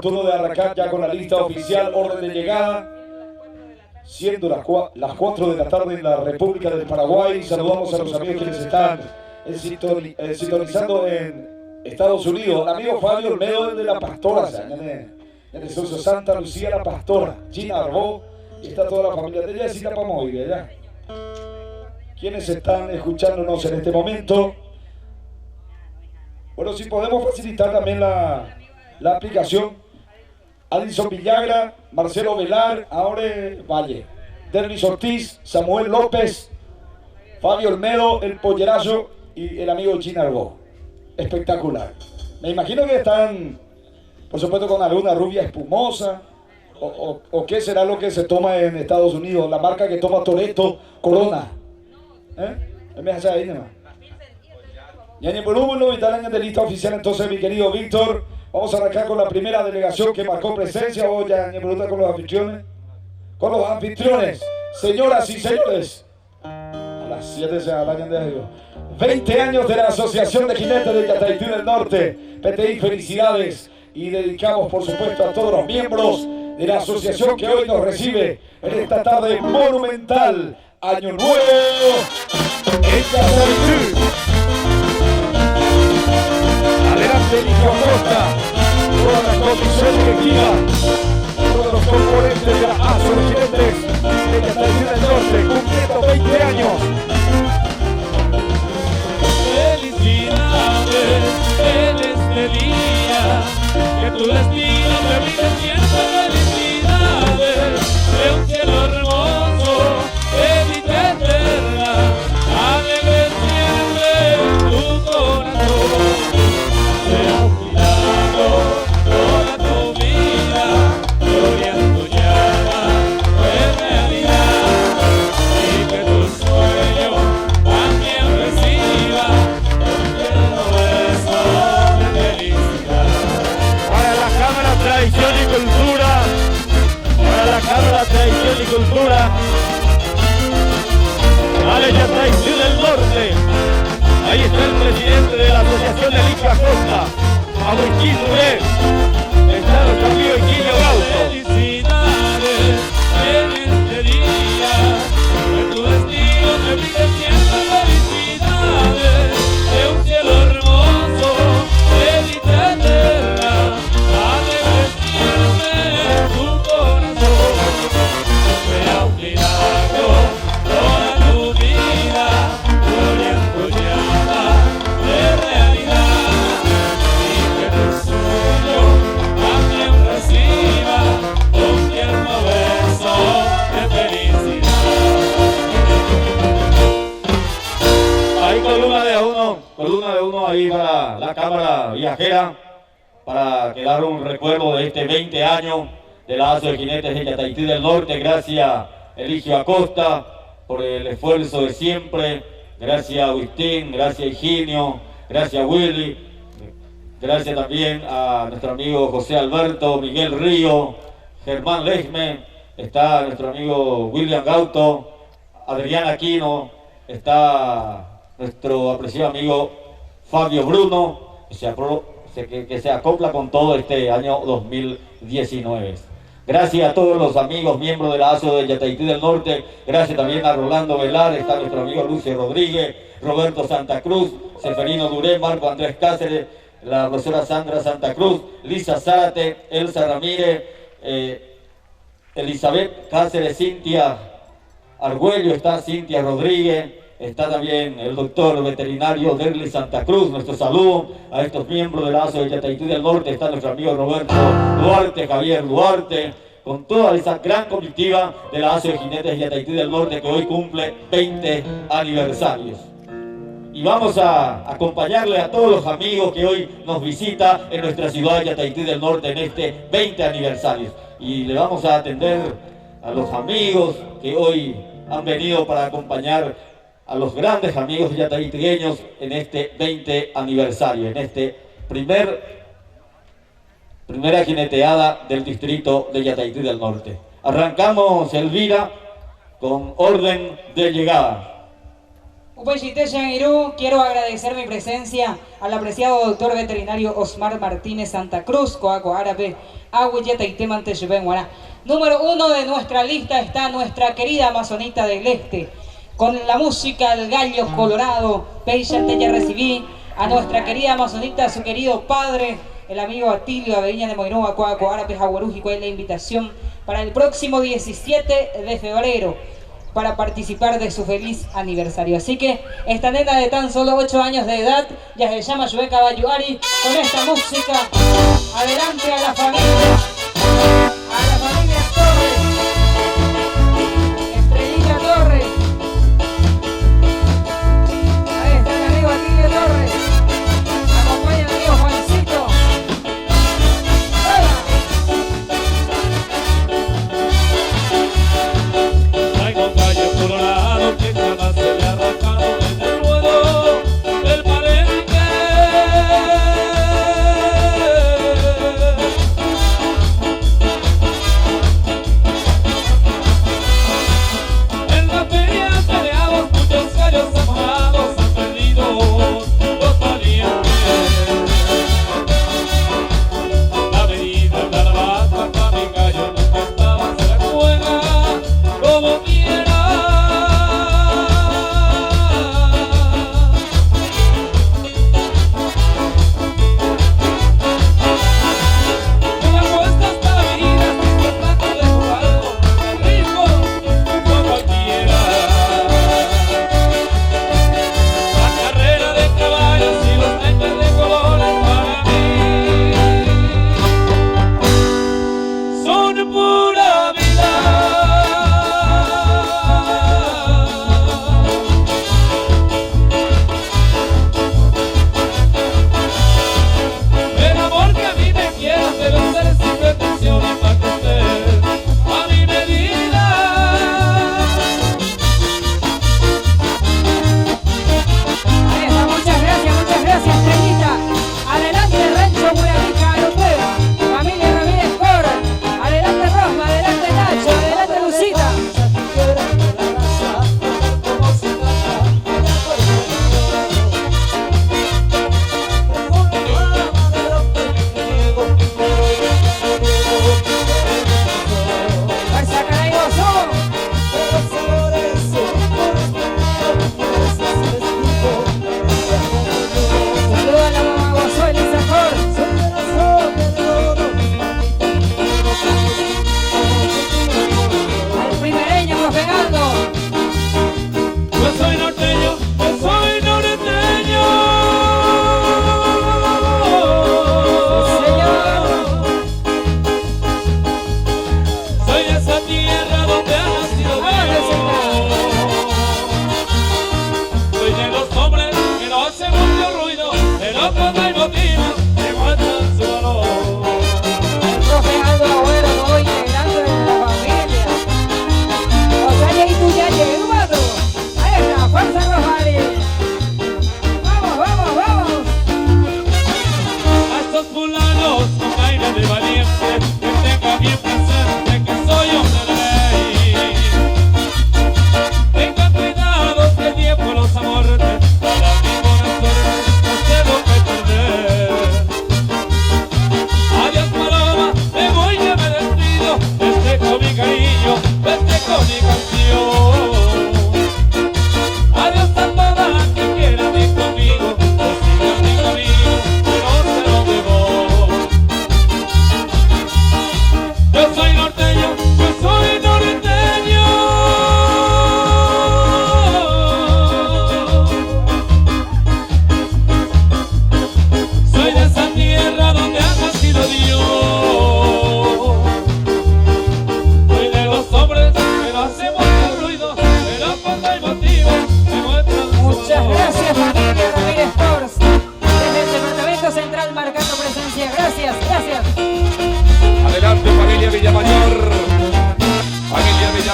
oportuno de arrancar ya con la lista oficial, orden de llegada. Siendo las 4 de la tarde en la República del Paraguay, saludamos a los amigos que les están sintonizando en Estados Unidos. El amigo Fabio Olmedo de La Pastora, de Santa Lucía La Pastora, Gina Arbó, y está toda la familia de ella, sí la vamos a oír allá. Quienes están escuchándonos en este momento. Bueno, si podemos facilitar también la aplicación. Alison Villagra, Marcelo Velar, Aure Valle, Derlis Ortiz, Samuel López, Fabio Olmedo, el Pollerazo y el amigo Gina Arbó. Espectacular. Me imagino que están, por supuesto, con alguna rubia espumosa. O qué será lo que se toma en Estados Unidos, la marca que toma Toretto, Corona. Me hace ahí nomás. Y en el volumen de lista oficial, entonces, mi querido Víctor, vamos a arrancar con la primera delegación que marcó presencia. Hoy ya en el volumen con los anfitriones. Con los anfitriones, señoras y señores. A las 7 se hablan de ellos. 20 años de la Asociación de Jinetes de Yataití del Norte. PTI, felicidades. Y dedicamos, por supuesto, a todos los miembros de la asociación que hoy nos recibe en esta tarde monumental. Año Nuevo en Yataití. Adelante, Nico Costa, toda la comisión directiva, todos los componentes de la asociación de Yataití del Norte, cumpliendo 20 años. Felicidades en este día, que tu destino te brinde siempre felicidades, de un cielo hermoso, de dicha eterna, alegre siempre tu corazón. Sea un milagro toda tu vida, gloria soñada, es realidad, y que tu sueño también reciba un tierno beso de felicidad. Para la Cámara Tradición y Cultura, para la Cámara Tradición y Cultura, vale Yataití del Norte. Ahí está el presidente de la Asociación de Liga Costa, Agustín Duré. Está nuestro amigo Higinio Gauto. Felicidades en este día, que tu destino te brinde siempre felicidades, de un cielo hermoso, de dicha eterna, alegre siempre tu corazón. Sea un milagro toda tu vida, gloria enrollada de realidad, y que tu sueño también reciba un tierno beso de felicidad. Ahí columna de uno ahí para la cámara viajera, para quedar un recuerdo de este 20 años de la Asociación de Jinetes de Yataití del Norte. Gracias Eligio Acosta por el esfuerzo de siempre. Gracias Agustín, gracias Higinio, gracias Willy. Gracias también a nuestro amigo José Alberto, Miguel Río, Germán Lejme, está nuestro amigo William Gauto, Adrián Aquino, está nuestro apreciado amigo Fabio Bruno, que se acopla con todo este año 2019. Gracias a todos los amigos, miembros de la ASO de Yataití del Norte. Gracias también a Rolando Velar, está nuestro amigo Lucio Rodríguez, Roberto Santa Cruz, Seferino Duré, Marco Andrés Cáceres, la profesora Sandra Santa Cruz, Lisa Zárate, Elsa Ramírez, Elizabeth Cáceres, Cintia Argüello, está Cintia Rodríguez, está también el doctor veterinario Derlis Santa Cruz. Nuestro saludo a estos miembros de la ASO de Yataití del Norte. Está nuestro amigo Roberto Duarte, Javier Duarte, con toda esa gran comitiva de la ASO de Jinetes de Yataití del Norte que hoy cumple 20 aniversarios. Y vamos a acompañarle a todos los amigos que hoy nos visitan en nuestra ciudad de Yataití del Norte en este 20 aniversario. Y le vamos a atender a los amigos que hoy han venido para acompañar a los grandes amigos yataitigueños en este 20 aniversario, en este primera jineteada del distrito de Yataití del Norte. Arrancamos, Elvira, con orden de llegada. Quiero agradecer mi presencia al apreciado doctor veterinario Osmar Martínez Santa Cruz, Coaco Árabe, Agüeyeta y Temante Guara. Número 1 de nuestra lista está nuestra querida Amazonita del Este, con la música del Gallo Colorado. Peillante ya recibí a nuestra querida Amazonita, su querido padre, el amigo Atilio Aveña de Moinoa, Coaco Árabe, Jaguaruji, cuál es la invitación para el próximo 17 de febrero. Para participar de su feliz aniversario. Así que esta nena de tan solo 8 años de edad ya se llama Joe Caballuari con esta música. Adelante a la familia Torres, Estrellita Torres. Ahí está el amigo Atilio Torres. Acompaña al amigo Juancito. ¡Hola! Colorado que jamás se le ha arrancado desde el ruedo del palenque. En la feria peleamos muchos gallos amados, han perdido los valientes. La avenida de la vaca, para mi gallo nunca estaba, se la juega como quiera.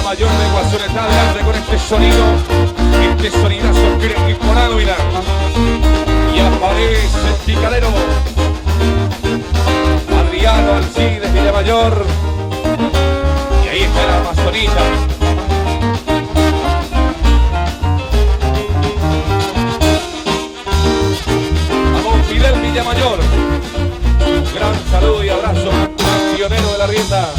Mayor de Guazoneta, adelante con este sonido, este sonidazo greco-morado, mira. Y aparece el picadero Adriano Alcides Villamayor. Y ahí está la Amazonita. la rienda.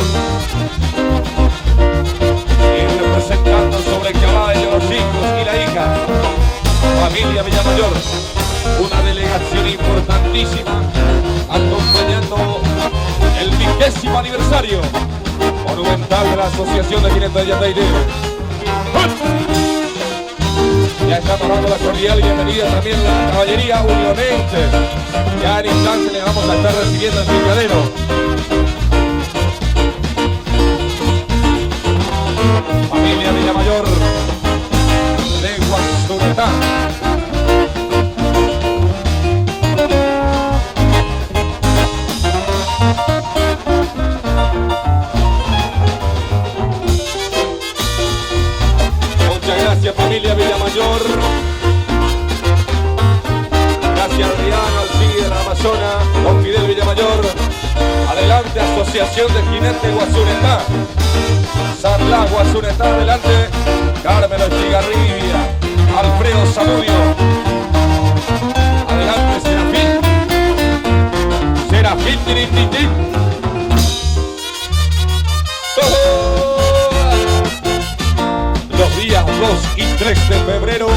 Y representando sobre el caballo los hijos y la hija. Familia Villamayor. Una delegación importantísima acompañando el 20º aniversario monumental de la Asociación de Jinetes de Yatairé. Ya estamos dando la cordial bienvenida también a la caballería unionense. Ya en instantes le vamos a estar recibiendo el picadero. Familia Villamayor de Guasunetá. Gracias familia Villamayor. Gracias Riano, Alcide, la Amazona, don Fidel Villamayor. Adelante Asociación de Jinetes Guasunetá. San Blas Guasunetá, adelante. Carmelo Estigarribia, Alfredo Zamudio. Adelante Serafín. Serafín Tiritín. Los días 2 y 3 de febrero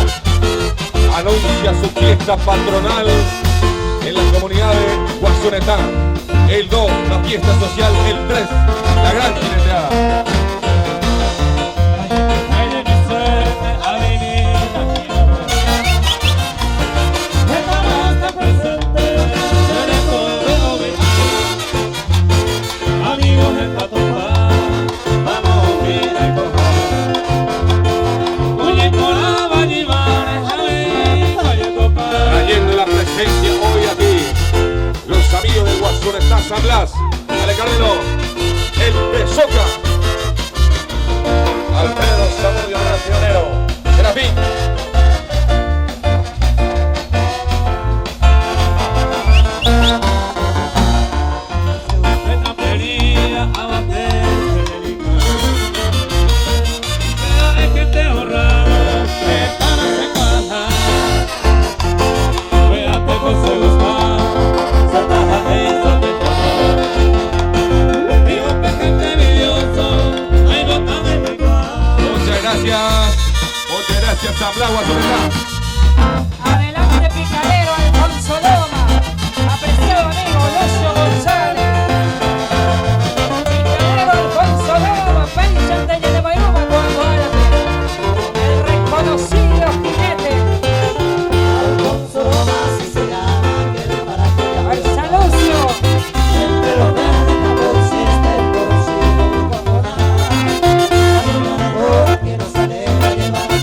anuncia su fiesta patronal en la comunidad de Guasunetá. El 2, la fiesta social. El 3, la gran jineteada. Ay de mi suerte, adivinita quién estamos presentes, seré todo venir. Amigos en la tumba, vamos a ir y cojar. Trayendo la presencia hoy aquí los amigos de Guasunetá San Blas. Dale Carmelo, el Pesoca. Alfredo Zamudio Nacionero. Serafín. Muchas gracias San Blas Guasunetá. Adelante picadero Alfonso Loma, apreciado amigo Lucio González. Picadero Alfonso Loma, pensión de Yanemayuma, cuando el reconocido jinete. Alfonso Loma, así se llama, que para que Al San Lucio. entre los verdes cabos existe el conocido como nada. Hay un amor que nos alegra llevar por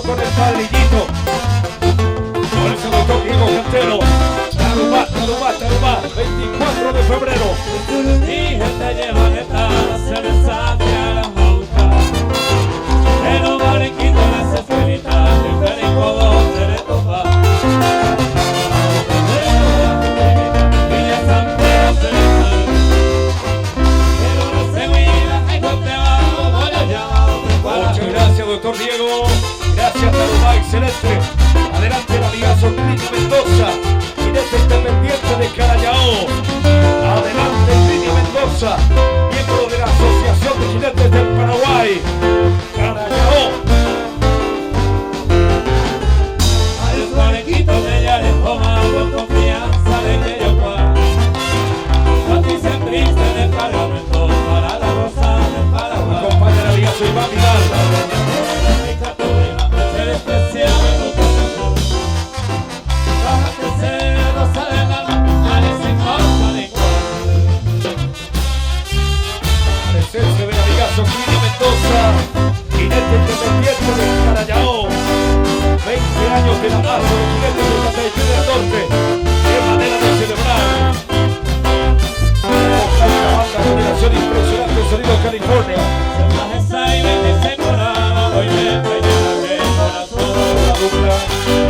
junto con el padrillito. Por eso doctor Diego Cantero. Tarumá, 24 de febrero. Y gente lleva guetas, se desate a la monja. En los barriquitos las escuelitas, el perico donde le topa. Villa San Pedro se le sale. Pero la seguida, hay gente abajo, voy a llamar. Muchas gracias, doctor Diego. Gracias, Tarumá, excelente. Adelante, el amigazo Trini Mendoza. Jinete independiente de Carayao. Adelante, Trini Mendoza, miembro de la Asociación de Jinetes del Paraguay. Carayao. A los barriquitos de ella les toma con confianza de que yo pueda. Noticia triste en el Parlamento para la Rosa del Paraguay. Acompaña el amigazo Iván Vidal. Se desprecia mi educación. Baja que se no sale nada, a ese corto de Presencia del amigazo Trini Mendoza, jinete independiente de Carayao. 20 años de la base de jinetes de Catayquí del Norte. Qué manera de celebrar. Esta banda de generación impresionante, sonido California. esa y 26 morada, hoy me peña la mesa la La dupla.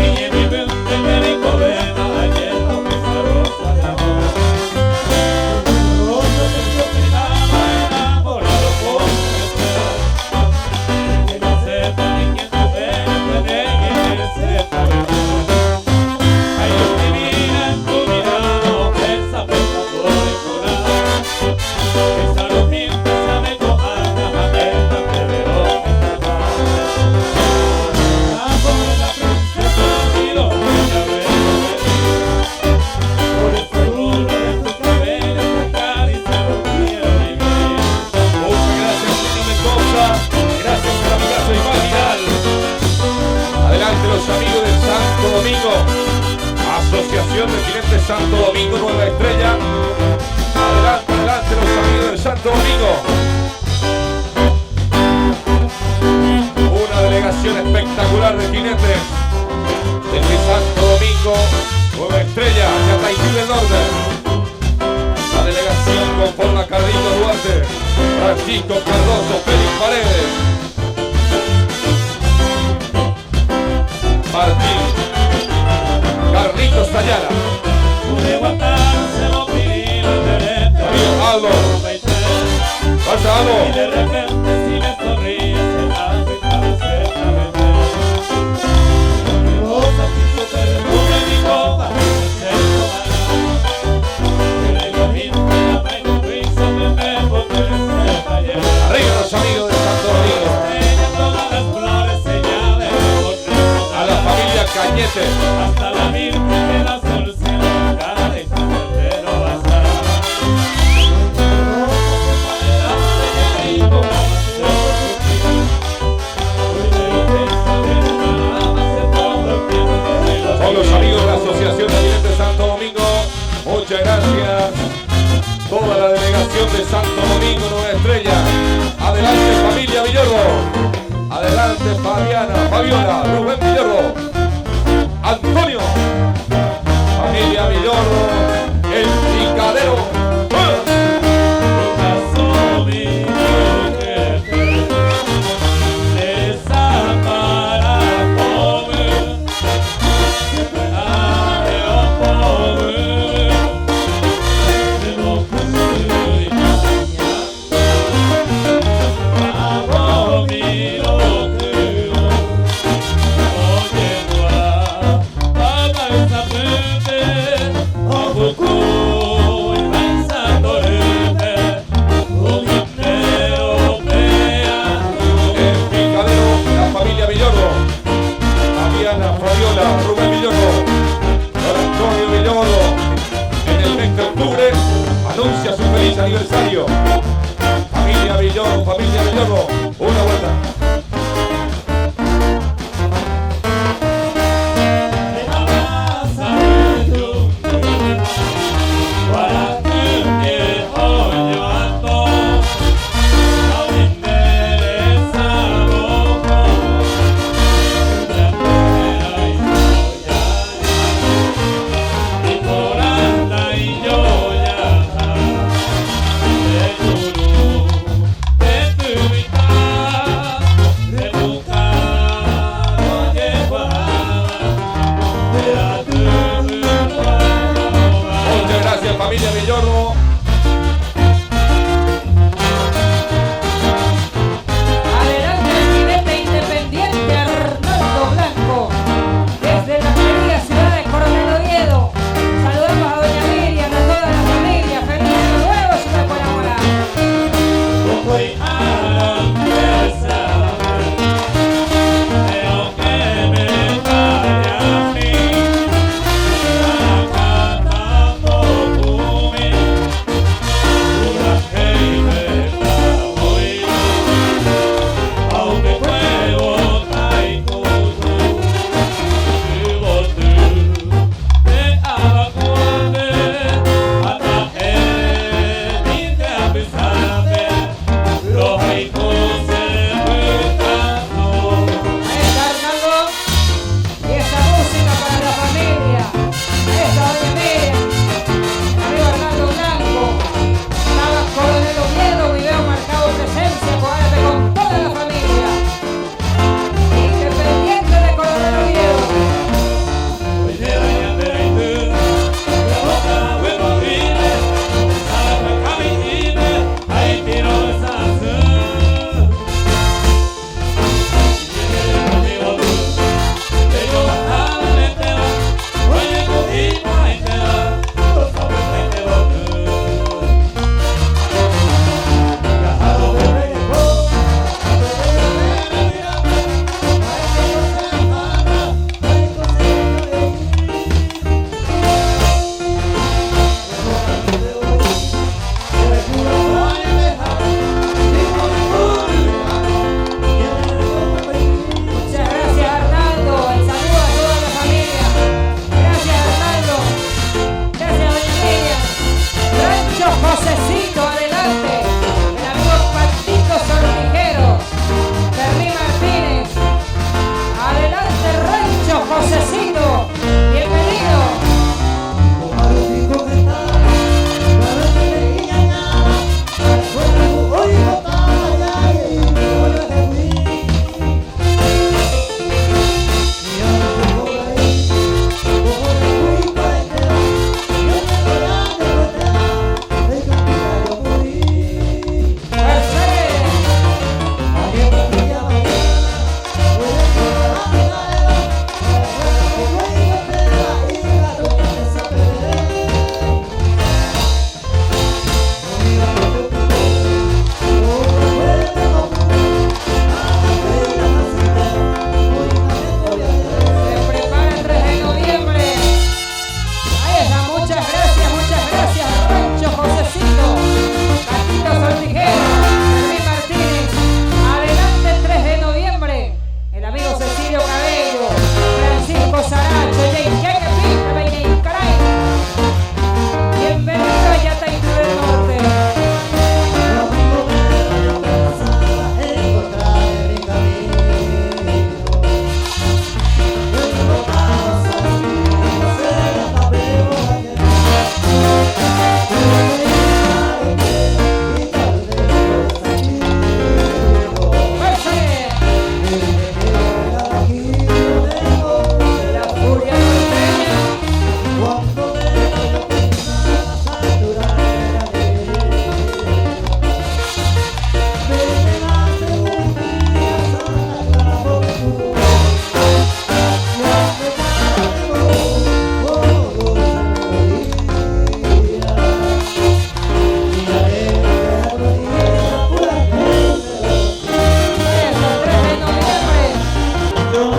y en mi mente que mi covena, ayer no me rosa de amor. Rosa que yo estaba enamorado por usted. Que no sepa ni quién te ve, ni quién sepa. Ay, yo mi vida en tu mirada, esa presa por el corazón. Esa luz mi empieza a me cojar, la meta que veo que está mal. Como la princesa y lo voy a ver. Por el color de tu cabello, tu caricia, lo quiero vivir. Muchas gracias, Trini Mendoza. Gracias al amigazo Iván Vidal. Adelante los amigos del Santo Domingo. Asociación de Jinetes Santo Domingo, Nueva Estrella. Adelante los amigos del Santo Domingo. Una delegación espectacular de jinetes desde Santo Domingo, Nueva Estrella, Catayquí del Norte. La delegación conforma Carlitos Duarte, Francisco Cardoso, Félix Paredes, Martín, Carlitos Ayala, Pude aguantarse los pililos de letra. Aldo, pasa Y Aldo. de repente si me sonríes en alto y cabecera me ves. Mi rosa quiso perfume mi copa, se tomará. Que le imagino que la traigo prisa, me bebo que se taller. Arriba los amigos de Santo Domingo. Ella todas las flores señales por A la familia Cañete. hasta la virgen que la soluciona cada vez que el no basta. Son los amigos de la Asociación de Jinetes Santo Domingo. Muchas gracias. Toda la delegación de Santo Domingo, Nueva Estrella. Adelante familia Villordo. Adelante Fabiana, Fabiola, Rubén Villordo. Antonio. Familia Villordo. El picadero. Rubén Villordo, don Antonio Villordo, en el mes de octubre anuncia su feliz aniversario. Familia Villordo, una vuelta.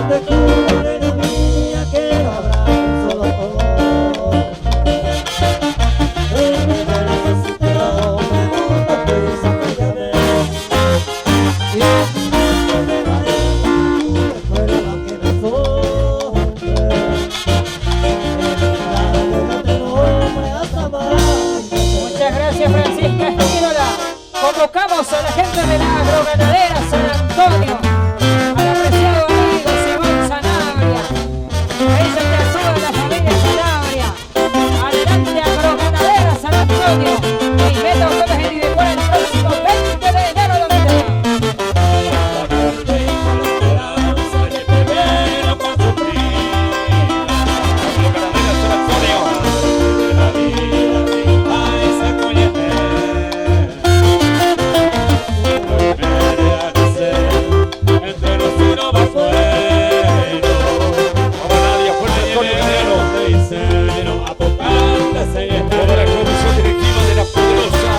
te juro, reina mía, que no habrá un solo amor. En mi necesito, me gusta prisa que ya ves. Y en mi mente me daré, recuerda que me sobre. En mi nombre hasta más. Muchas gracias, Francisca Espínola. Convocamos a la gente de la Agroganadera San Antonio, al apreciado amigo Simón Sanabria. Dicen que a toda la familia Sanabria. Adelante, Agroganadera San Antonio. Y meta ustedes en Ibecuara el próximo 20 de enero, donde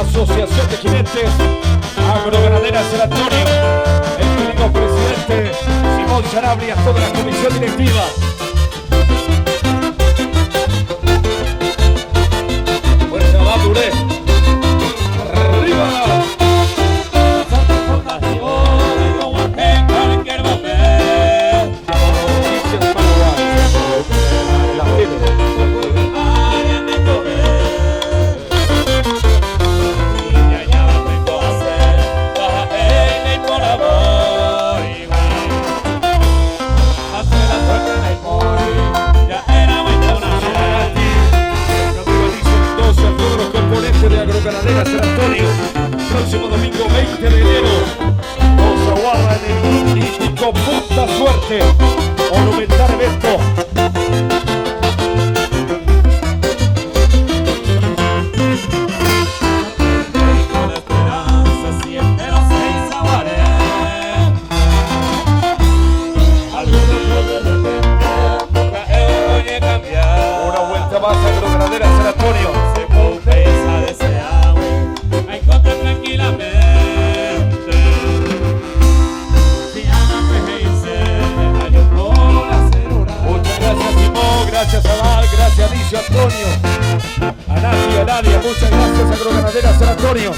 Asociación de Jinetes Agroganadera San Antonio, el querido presidente Simón Sanabria, toda la comisión directiva. Fuerza Baduré. Arriba. De Agroganadera San Antonio, próximo domingo 20 de enero, nos aguarda en el mítico Punta Suerte, monumental evento. Una vuelta más a Agroganadera San Antonio. Gracias a Val, gracias a Alicia Antonio, a Nadia, muchas gracias a Agroganadera San Antonio.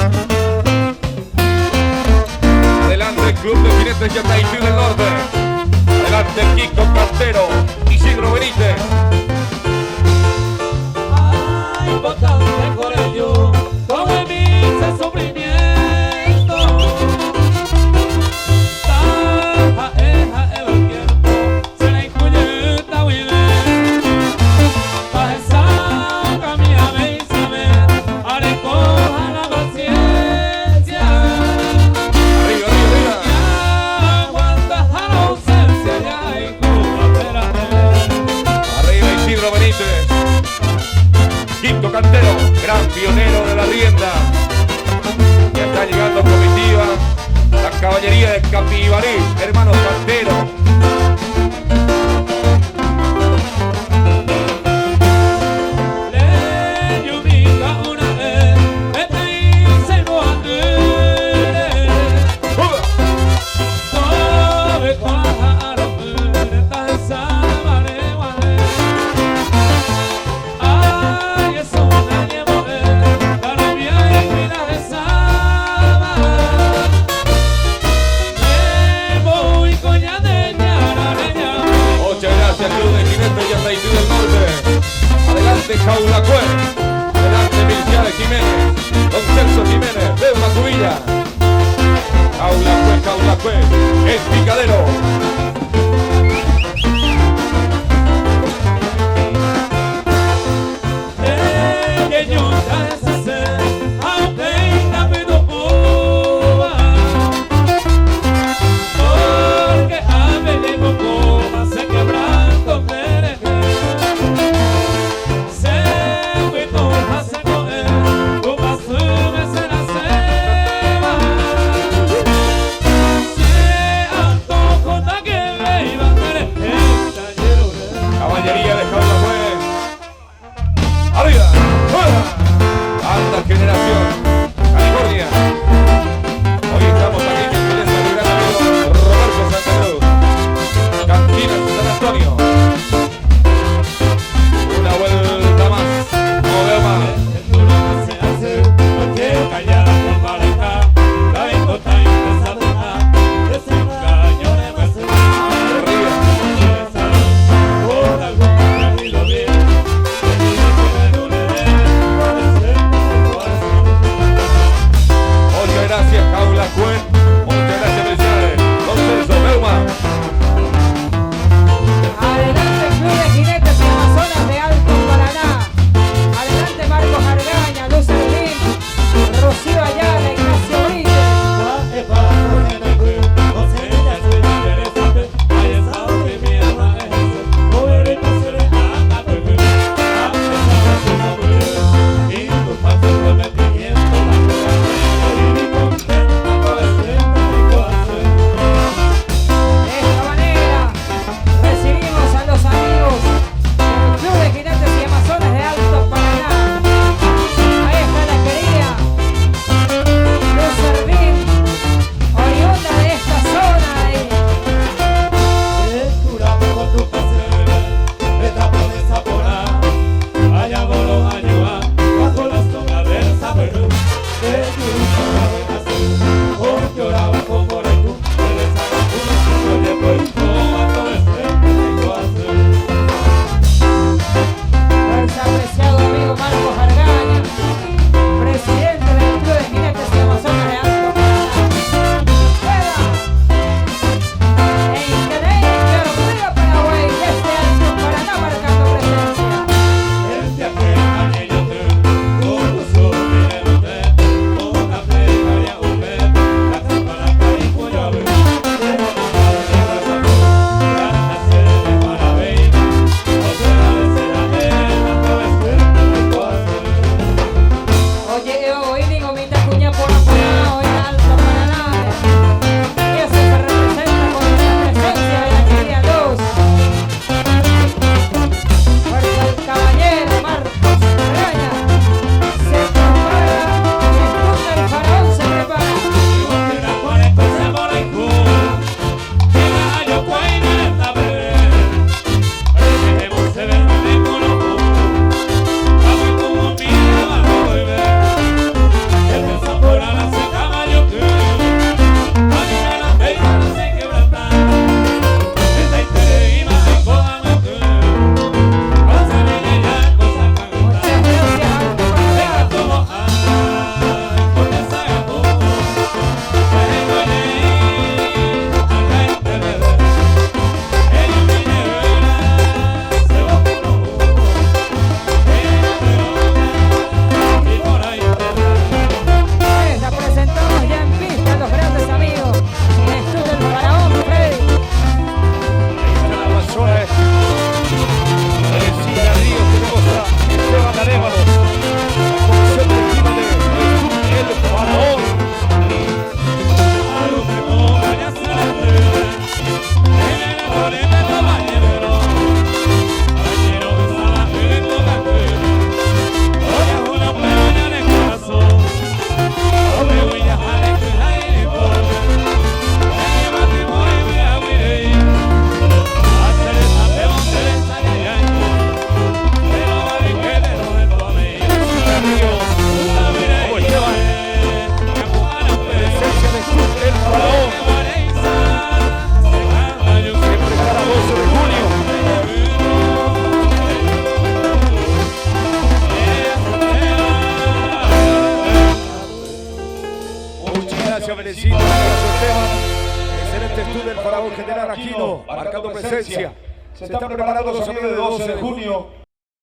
Adelante el Club de Jinetes Yataití del Norte. Adelante Kiko Cantero, Isidro Benítez. Ay, bastante con ello, con el mismo sufrimiento. El tiempo se le incluye esta vida. Quinto Cantero, gran pionero de la rienda. Ya está llegando comitiva, la caballería de Capibarí, hermanos Cantero. Jaulacue, delante Milciades Jiménez, Don Celso Jiménez, de una cubilla. Jaulacue, el picadero. Se Antonio. Una vuelta más. No veo más. Muchas gracias, Paula Cuen. Muchas gracias, felicidades. Don Celso Beuma. Adelante, Club de Jinetes y Amazonas de Alto Paraná. Adelante, Marcos Argaña, Luz Ardín, Rocío Ayala, Ignacio Brito. De esta manera recibimos a los amigos del Club de Jinetes y Amazonas de Alto Paraná. Ahí está la querida Luz Ardín, oriunda de esta zona. Nuestro apreciado amigo Marcos Argaña, presidente del Club de Jinetes y Amazonas de Alto Paraná. Increíble, Río Paraguay, desde Alto Paraná marcando presencia. Oye, hoy digo mi tacuña por afuera, hoy en Alto Paraná. Y eso se representa con esa presencia de la querida Luz. Fuerza el caballero Marcos Argaña. Se prepara, el faraón se prepara. Muchas gracias, Alto Paraná. La presentamos ya en pista a los grandes amigos del Club del Faraón, Freddy. La Amazonas. Teresina Ríos, tenemos a Esteban Arévalo. La comisión directiva de El Faraón. Como Esteban. Presencia del Club El Faraón. Se prepara 12 de junio. Muchas gracias, Belecito. Gracias, Esteban. Excelente estudio del Faraón General Aquino, marcando presencia. Se están preparando los amigos de 12 de junio.